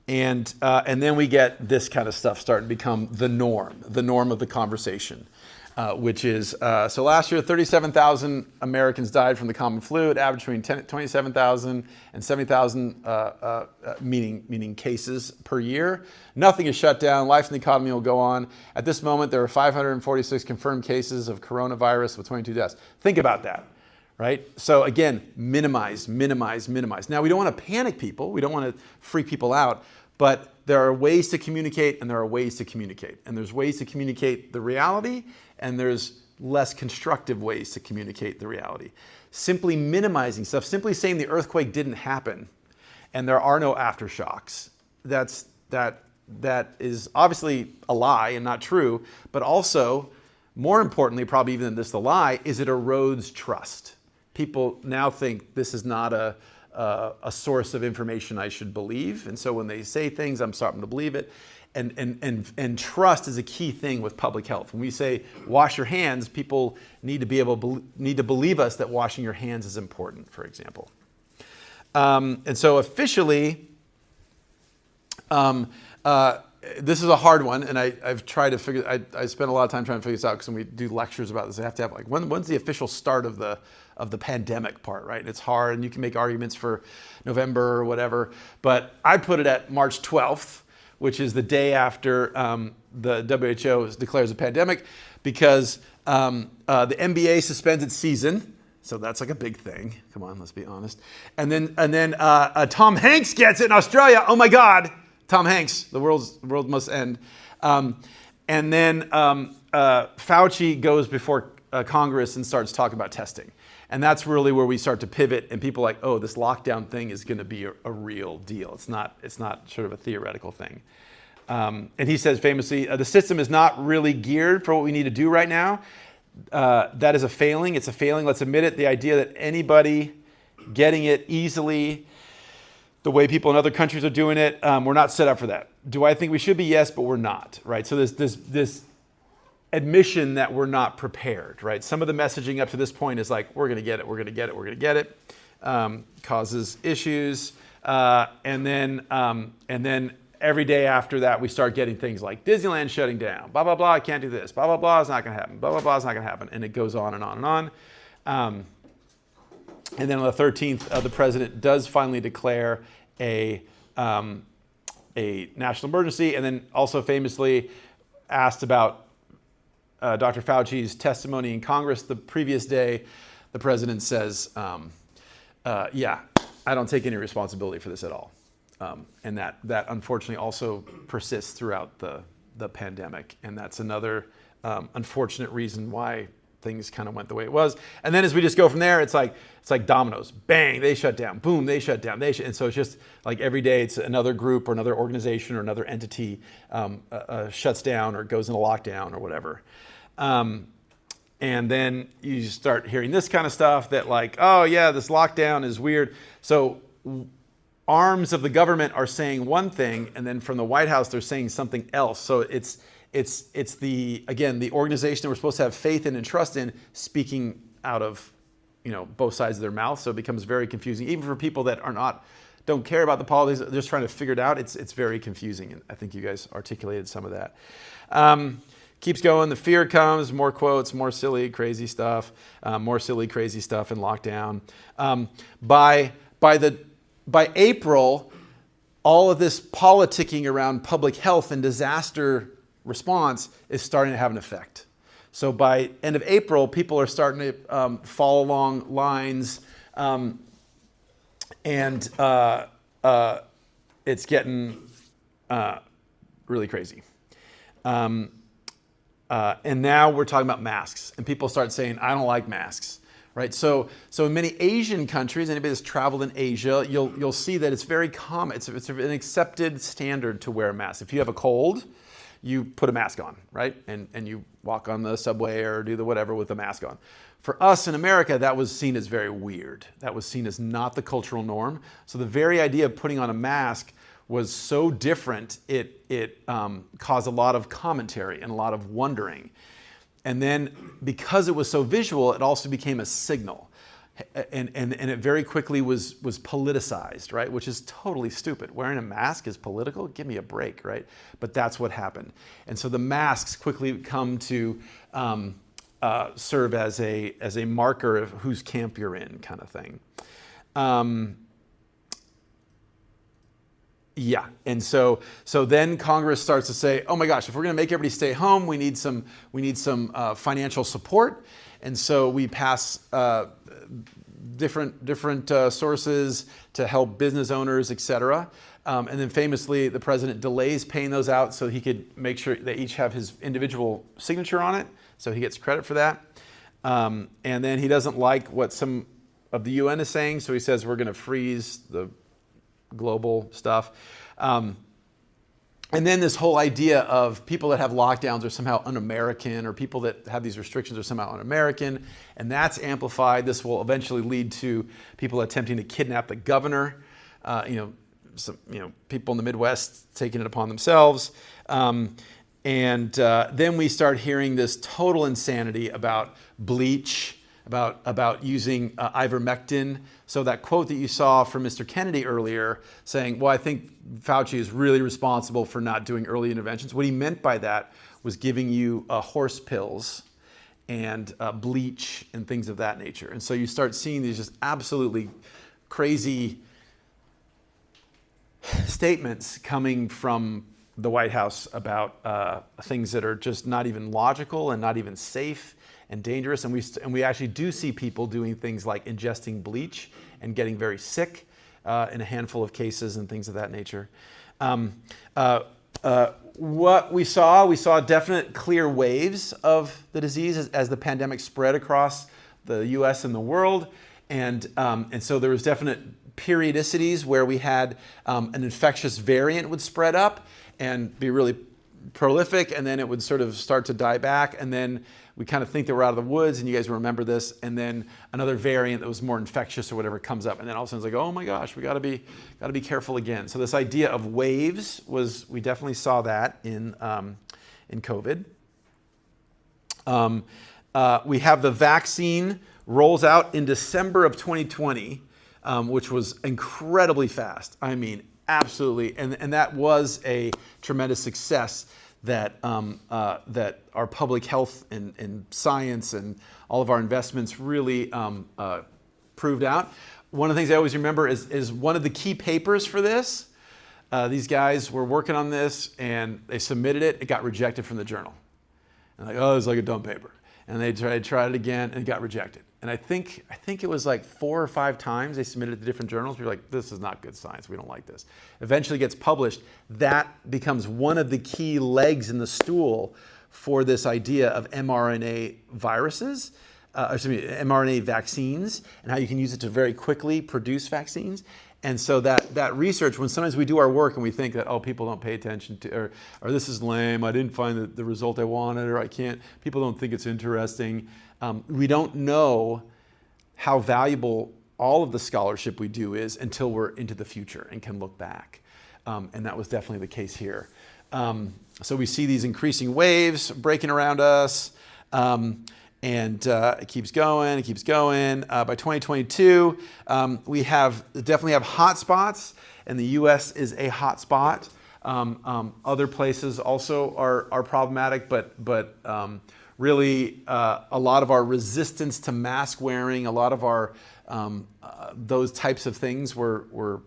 And then we get this kind of stuff starting to become the norm of the conversation, which is, so last year, 37,000 Americans died from the common flu. It averaged between 27,000 and 70,000 meaning cases per year. Nothing is shut down. Life in the economy will go on. At this moment, there are 546 confirmed cases of coronavirus with 22 deaths. Think about that, right? So again, minimize. Now, we don't want to panic people. We don't want to freak people out. But there are ways to communicate, and there are ways to communicate. And there's ways to communicate the reality, and there's less constructive ways to communicate the reality. Simply minimizing stuff, simply saying the earthquake didn't happen, and there are no aftershocks, that is obviously a lie and not true, but also, more importantly, probably even than this, the lie, is it erodes trust. People now think this is not a source of information I should believe, and so when they say things, I'm starting to believe it. And trust is a key thing with public health. When we say wash your hands, people need to believe us that washing your hands is important, for example. And so officially, this is a hard one, and I've tried to figure. I spent a lot of time trying to figure this out because when we do lectures about this, I have to have like when's the official start of the pandemic part, right? And it's hard, and you can make arguments for November or whatever, but I put it at March 12th, which is the day after the WHO declares a pandemic, because the NBA suspends its season. So that's like a big thing. Come on, let's be honest. And then Tom Hanks gets it in Australia. Oh my God, Tom Hanks, the world must end. And then Fauci goes before Congress and starts talking about testing. And that's really where we start to pivot, and people are like, oh, this lockdown thing is going to be a real deal. It's not sort of a theoretical thing. And he says famously, the system is not really geared for what we need to do right now. That is a failing. It's a failing. Let's admit it. The idea that anybody getting it easily, the way people in other countries are doing it, we're not set up for that. Do I think we should be? Yes, but we're not, right? So there's this admission that we're not prepared, right? Some of the messaging up to this point is like, we're going to get it, causes issues. And then every day after that, we start getting things like Disneyland shutting down, blah, blah, blah, I can't do this, blah, blah, blah, it's not going to happen, blah, blah, blah, it's not going to happen. And it goes on and on and on. And then on the 13th, the president does finally declare a national emergency, and then also famously asked about Dr. Fauci's testimony in Congress the previous day. The president says, yeah, I don't take any responsibility for this at all. And that unfortunately also persists throughout the pandemic. And that's another unfortunate reason why things kind of went the way it was. And then as we just go from there, it's like dominoes. Bang, they shut down. Boom, they shut down. And so it's just like every day it's another group or another organization or another entity shuts down or goes into lockdown or whatever. And then you start hearing this kind of stuff that like, oh yeah, this lockdown is weird. So arms of the government are saying one thing, and then from the White House they're saying something else. So it's the organization that we're supposed to have faith in and trust in speaking out of both sides of their mouth. So it becomes very confusing, even for people that don't care about the politics. They're just trying to figure it out. It's very confusing, and I think you guys articulated some of that. Keeps going. The fear comes. More quotes. More silly, crazy stuff. More silly, crazy stuff in lockdown. By April, all of this politicking around public health and disaster response is starting to have an effect. So by end of April, people are starting to fall along lines, and it's getting really crazy. And now we're talking about masks, and people start saying, I don't like masks, right? So in many Asian countries, anybody that's traveled in Asia, you'll see that it's very common. It's an accepted standard to wear a mask. If you have a cold, you put a mask on, right? And you walk on the subway or do the whatever with a mask on. For us in America, that was seen as very weird. That was seen as not the cultural norm. So the very idea of putting on a mask was so different, it caused a lot of commentary and a lot of wondering. And then because it was so visual, it also became a signal. And it very quickly was politicized, right? Which is totally stupid. Wearing a mask is political? Give me a break, right? But that's what happened. And so the masks quickly come to serve as a marker of whose camp you're in, kind of thing. Yeah, and so then Congress starts to say, oh my gosh, if we're going to make everybody stay home, we need some financial support, and so we pass different sources to help business owners, etc. And then famously, the president delays paying those out so he could make sure they each have his individual signature on it, so he gets credit for that. And then he doesn't like what some of the UN is saying, so he says we're going to freeze the global stuff. And then this whole idea of people that have lockdowns are somehow un-American, or people that have these restrictions are somehow un-American, and that's amplified. This will eventually lead to people attempting to kidnap the governor. People in the Midwest taking it upon themselves. And then we start hearing this total insanity about bleach, about using ivermectin. So that quote that you saw from Mr. Kennedy earlier saying, well, I think Fauci is really responsible for not doing early interventions. What he meant by that was giving you horse pills and bleach and things of that nature. And so you start seeing these just absolutely crazy statements coming from the White House about things that are just not even logical and not even safe and dangerous. And we actually do see people doing things like ingesting bleach and getting very sick in a handful of cases and things of that nature. What we saw definite clear waves of the disease as the pandemic spread across the US and the world. And so there was definite periodicities where we had an infectious variant would spread up and be really prolific, and then it would sort of start to die back, and then we kind of think that we're out of the woods, and you guys remember this, and then another variant that was more infectious or whatever comes up, and then all of a sudden it's like, oh my gosh, we gotta be careful again. So this idea of waves we definitely saw that in COVID. We have the vaccine rolls out in December of 2020, which was incredibly fast. I mean, absolutely, and that was a tremendous success that our public health and science and all of our investments really proved out. One of the things I always remember is one of the key papers for this. These guys were working on this and they submitted it. It got rejected from the journal. And like, oh, it's like a dumb paper. And they tried it again and it got rejected. and I think it was like 4 or 5 times they submitted it to different journals. We were like, this is not good science. We don't like this. Eventually gets published. That becomes one of the key legs in the stool for this idea of mRNA viruses, mRNA vaccines, and how you can use it to very quickly produce vaccines. And so that research, when sometimes we do our work and we think that, oh, people don't pay attention to, or this is lame, I didn't find the result I wanted, or people don't think it's interesting. We don't know how valuable all of the scholarship we do is until we're into the future and can look back. And that was definitely the case here. So we see these increasing waves breaking around us. And it keeps going, it keeps going. By 2022, we definitely have hot spots, and the US is a hot spot. Other places also are problematic, but really a lot of our resistance to mask wearing, a lot of our those types of things were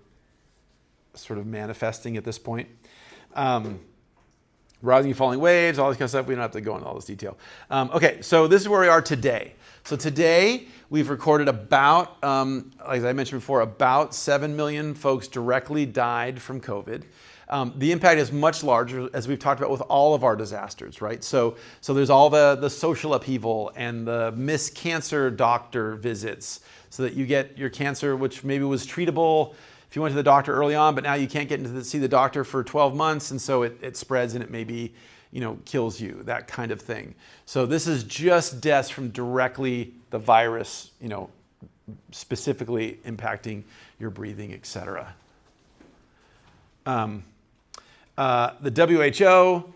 sort of manifesting at this point. Rising and falling waves, all this kind of stuff. We don't have to go into all this detail. Okay, so this is where we are today. So today we've recorded about, like I mentioned before, about 7 million folks directly died from COVID. The impact is much larger, as we've talked about with all of our disasters, right? So there's all the social upheaval and the missed cancer doctor visits, so that you get your cancer, which maybe was treatable if you went to the doctor early on, but now you can't get see the doctor for 12 months, and so it spreads and it maybe kills you, that kind of thing. So this is just deaths from directly the virus, specifically impacting your breathing, etc. The WHO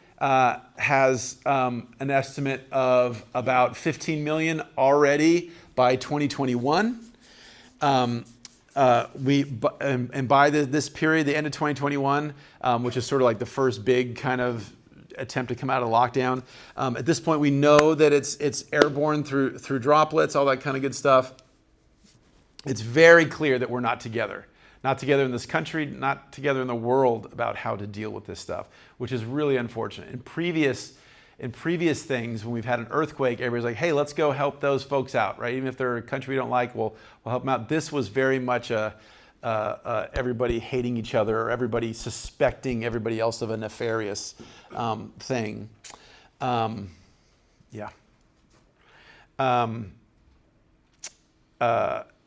has an estimate of about 15 million already by 2021. And by this period, the end of 2021, which is sort of like the first big kind of attempt to come out of lockdown. At this point, we know that it's airborne through droplets, all that kind of good stuff. It's very clear that we're not together in this country, not together in the world about how to deal with this stuff, which is really unfortunate. In previous things, when we've had an earthquake, everybody's like, hey, let's go help those folks out, right? Even if they're a country we don't like, we'll help them out. This was very much everybody hating each other, or everybody suspecting everybody else of a nefarious thing.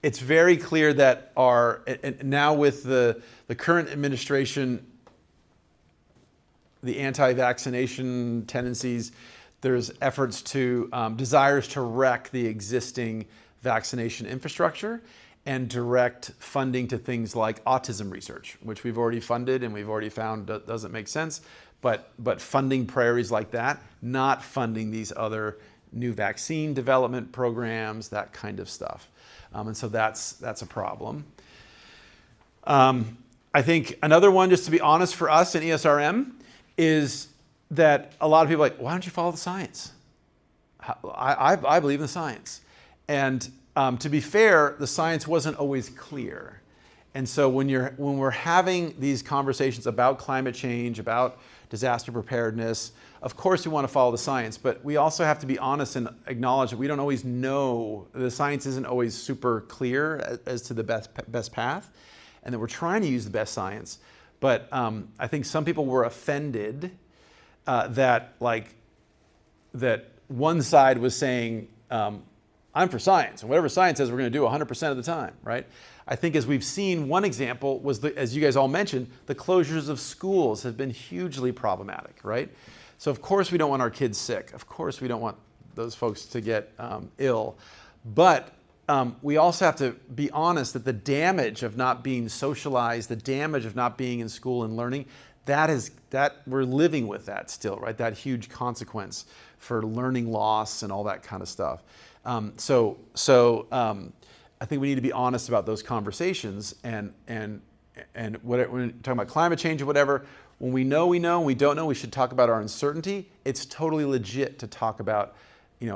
It's very clear that now with the current administration, the anti-vaccination tendencies, there's efforts to, desires to wreck the existing vaccination infrastructure and direct funding to things like autism research, which we've already funded and we've already found doesn't make sense, but funding priorities like that, not funding these other new vaccine development programs, that kind of stuff. And so that's a problem. I think another one, just to be honest for us in ESRM, is that a lot of people are like, why don't you follow the science? I believe in the science. And to be fair, the science wasn't always clear. And so when we're having these conversations about climate change, about disaster preparedness, of course we want to follow the science, but we also have to be honest and acknowledge that we don't always know, the science isn't always super clear as to the best path, and that we're trying to use the best science. But I think some people were offended that one side was saying, I'm for science, and whatever science says we're going to do 100% of the time, right? I think as we've seen, one example was, as you guys all mentioned, the closures of schools have been hugely problematic, right? So of course we don't want our kids sick. Of course we don't want those folks to get ill. But we also have to be honest that the damage of not being socialized, the damage of not being in school and learning, that we're living with that still, right? That huge consequence for learning loss and all that kind of stuff. So I think we need to be honest about those conversations, and when we're talking about climate change or whatever, when we know, and we don't know, we should talk about our uncertainty. It's totally legit to talk about,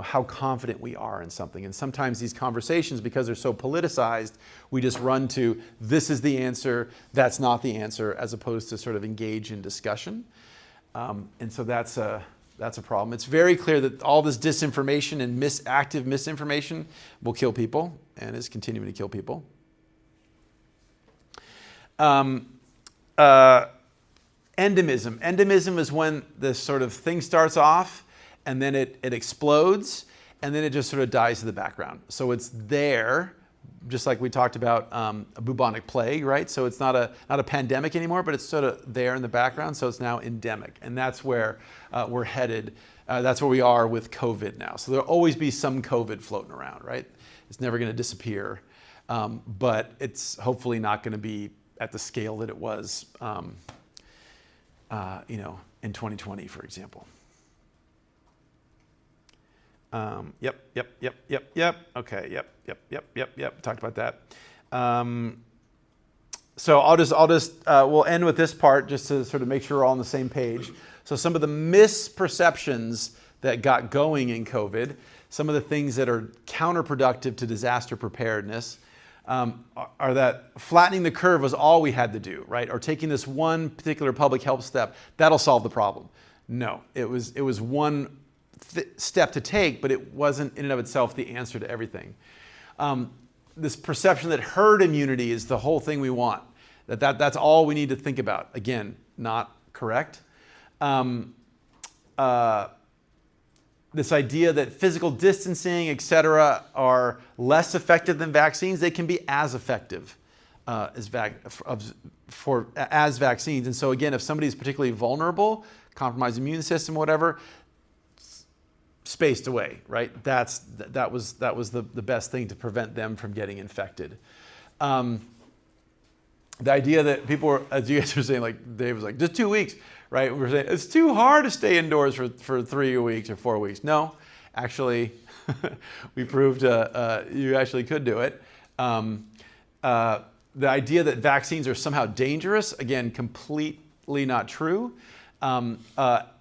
how confident we are in something. And sometimes these conversations, because they're so politicized, we just run to, this is the answer, that's not the answer, as opposed to sort of engage in discussion. And so that's That's a problem. It's very clear that all this disinformation and active misinformation will kill people and is continuing to kill people. Endemism. Endemism is when this sort of thing starts off and then it explodes and then it just sort of dies to the background. So it's there, just like we talked about a bubonic plague, right? So it's not a pandemic anymore, but it's sort of there in the background. So it's now endemic. And that's where we're headed. That's where we are with COVID now. So there'll always be some COVID floating around, right? It's never going to disappear. But it's hopefully not going to be at the scale that it was, in 2020, for example. Yep. Okay, yep. Talked about that. So we'll end with this part just to sort of make sure we're all on the same page. So some of the misperceptions that got going in COVID, some of the things that are counterproductive to disaster preparedness, are that flattening the curve was all we had to do, right? Or taking this one particular public health step, that'll solve the problem. No, it was one step to take, but it wasn't in and of itself the answer to everything. This perception that herd immunity is the whole thing we want, that's all we need to think about. Again, not correct. This idea that physical distancing, et cetera, are less effective than vaccines, they can be as effective as vaccines. And so again, if somebody's particularly vulnerable, compromised immune system, whatever, spaced away, right? That was the best thing to prevent them from getting infected. The idea that people were, as you guys were saying, like Dave was like, just 2 weeks, right? We were saying it's too hard to stay indoors for 3 weeks or 4 weeks. No, actually, we proved you actually could do it. The idea that vaccines are somehow dangerous, again, completely not true.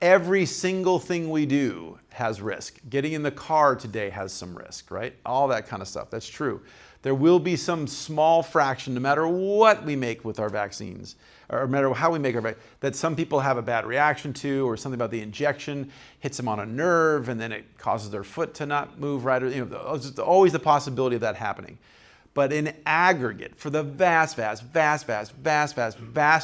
Every single thing we do has risk. Getting in the car today has some risk, right? All that kind of stuff. That's true. There will be some small fraction, no matter what we make with our vaccines, or no matter how we make our vaccines, that some people have a bad reaction to, or something about the injection hits them on a nerve, and then it causes their foot to not move right. Or, there's always the possibility of that happening. But in aggregate, for the vast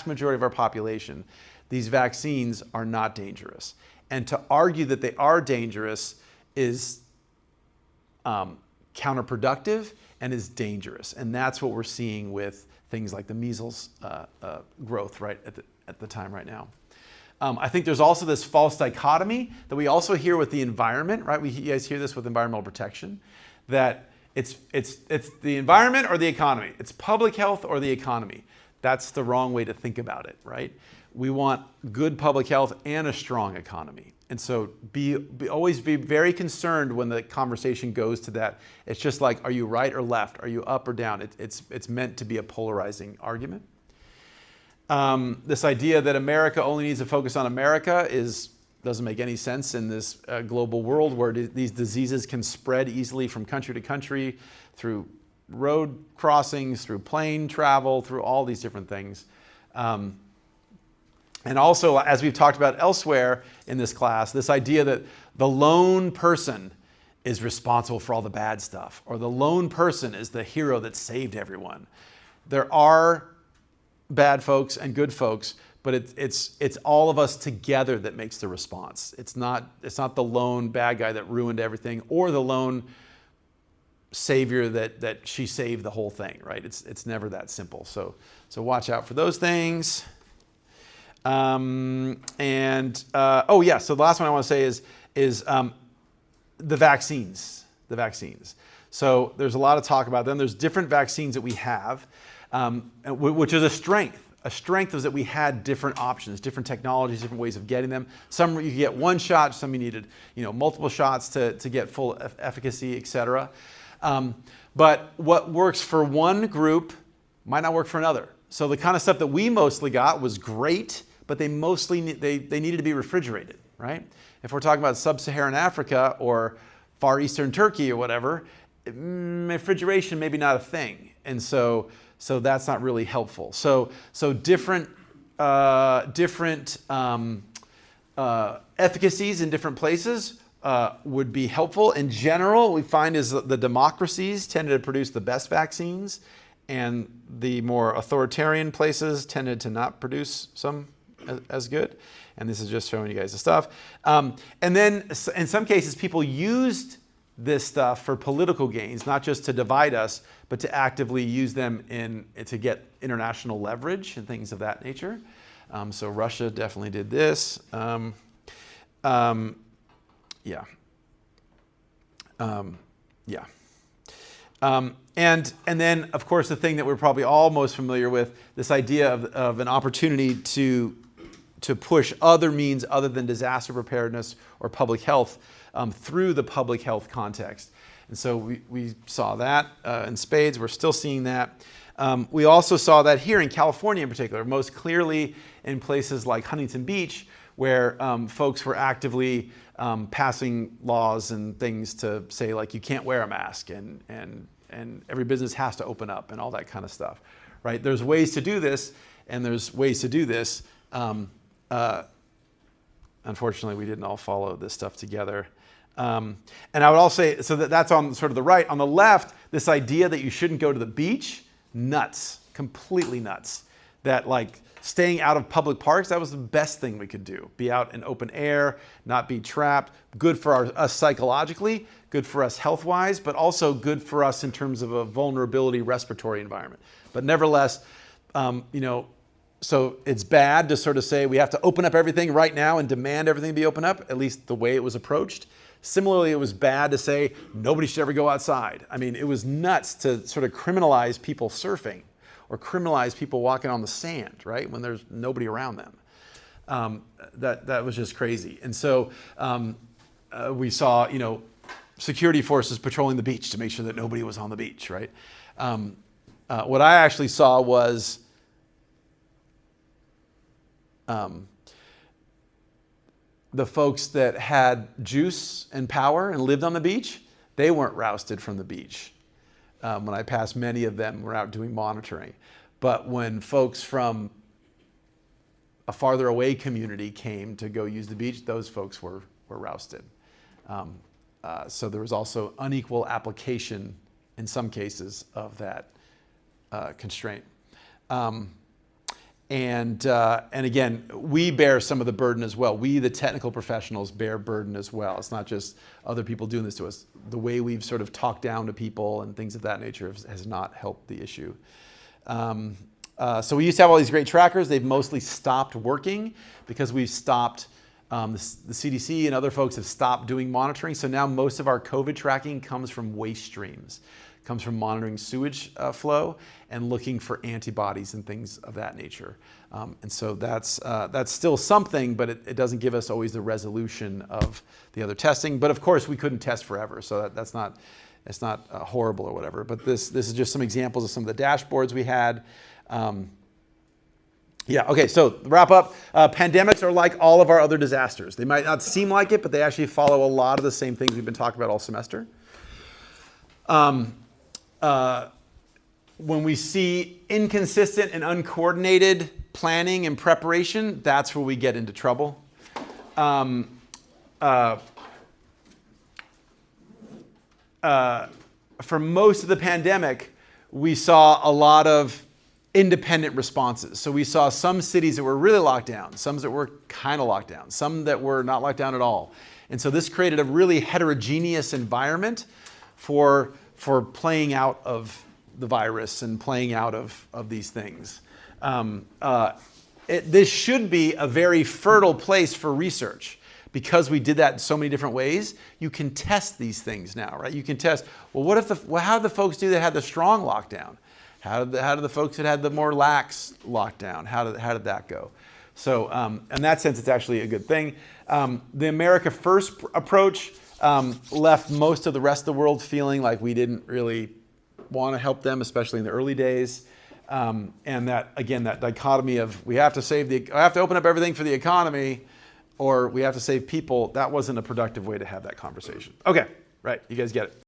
majority of our population, these vaccines are not dangerous. And to argue that they are dangerous is counterproductive and is dangerous. And that's what we're seeing with things like the measles growth right at the time right now. I think there's also this false dichotomy that we also hear with the environment, right? You guys hear this with environmental protection, that it's the environment or the economy. It's public health or the economy. That's the wrong way to think about it, right? We want good public health and a strong economy. And so always be very concerned when the conversation goes to that. It's just like, are you right or left? Are you up or down? It's meant to be a polarizing argument. This idea that America only needs to focus on America doesn't make any sense in this global world where these diseases can spread easily from country to country through road crossings, through plane travel, through all these different things. And also, as we've talked about elsewhere in this class, this idea that the lone person is responsible for all the bad stuff, or the lone person is the hero that saved everyone. There are bad folks and good folks, but it's all of us together that makes the response. It's not the lone bad guy that ruined everything, or the lone savior that she saved the whole thing, right? It's never that simple. So watch out for those things. So the last one I want to say is the vaccines. The vaccines. So there's a lot of talk about them. There's different vaccines that we have, which is a strength. A strength is that we had different options, different technologies, different ways of getting them. Some you could get one shot, some you needed multiple shots to get full efficacy, et cetera. But what works for one group might not work for another. So the kind of stuff that we mostly got was great, but they needed to be refrigerated, right? If we're talking about sub-Saharan Africa or Far Eastern Turkey or whatever, refrigeration maybe not a thing, and so that's not really helpful. So different efficacies in different places would be helpful. In general, what we find is that the democracies tended to produce the best vaccines, and the more authoritarian places tended to not produce some as good. And this is just showing you guys the stuff. And then in some cases, people used this stuff for political gains, not just to divide us, but to actively use them to get international leverage and things of that nature. So Russia definitely did this. Yeah. And then, of course, the thing that we're probably all most familiar with, this idea of an opportunity to push other means other than disaster preparedness or public health through the public health context. And so we saw that in spades. We're still seeing that. We also saw that here in California in particular, most clearly in places like Huntington Beach, where folks were actively passing laws and things to say, like, you can't wear a mask and every business has to open up and all that kind of stuff, right? There's ways to do this, and there's ways to do this. Unfortunately, we didn't all follow this stuff together. And I would also say, so that's on sort of the right. On the left, this idea that you shouldn't go to the beach, nuts, completely nuts. That, like, staying out of public parks, that was the best thing we could do. Be out in open air, not be trapped. Good for us psychologically, good for us health-wise, but also good for us in terms of a vulnerability respiratory environment. But nevertheless, so it's bad to sort of say we have to open up everything right now and demand everything to be open up, at least the way it was approached. Similarly, it was bad to say nobody should ever go outside. I mean, it was nuts to sort of criminalize people surfing or criminalize people walking on the sand, right, when there's nobody around them. That was just crazy. And so we saw, security forces patrolling the beach to make sure that nobody was on the beach, right? What I actually saw was the folks that had juice and power and lived on the beach, they weren't rousted from the beach. When I passed, many of them were out doing monitoring. But when folks from a farther away community came to go use the beach, those folks were rousted. So there was also unequal application in some cases of that constraint. And again, we bear some of the burden as well. We, the technical professionals, bear burden as well. It's not just other people doing this to us. The way we've sort of talked down to people and things of that nature has not helped the issue. So we used to have all these great trackers. They've mostly stopped working because we've stopped, the CDC and other folks have stopped doing monitoring. So now most of our COVID tracking comes from waste streams. Comes from monitoring sewage flow and looking for antibodies and things of that nature. And so that's still something, but it doesn't give us always the resolution of the other testing. But of course, we couldn't test forever, so it's not horrible or whatever. But this is just some examples of some of the dashboards we had. Okay, so to wrap up, pandemics are like all of our other disasters. They might not seem like it, but they actually follow a lot of the same things we've been talking about all semester. When we see inconsistent and uncoordinated planning and preparation, that's where we get into trouble. For most of the pandemic, we saw a lot of independent responses. So we saw some cities that were really locked down, some that were kind of locked down, some that were not locked down at all. And so this created a really heterogeneous environment for playing out of the virus and playing out of these things. This should be a very fertile place for research because we did that in so many different ways. You can test these things now, right? You can test, well, how did the folks do that had the strong lockdown? How did the folks that had the more lax lockdown, how did that go? So in that sense, it's actually a good thing. The America First approach left most of the rest of the world feeling like we didn't really want to help them, especially in the early days. And that, again, that dichotomy of we have to open up everything for the economy, or we have to save people, that wasn't a productive way to have that conversation. Okay, right, you guys get it.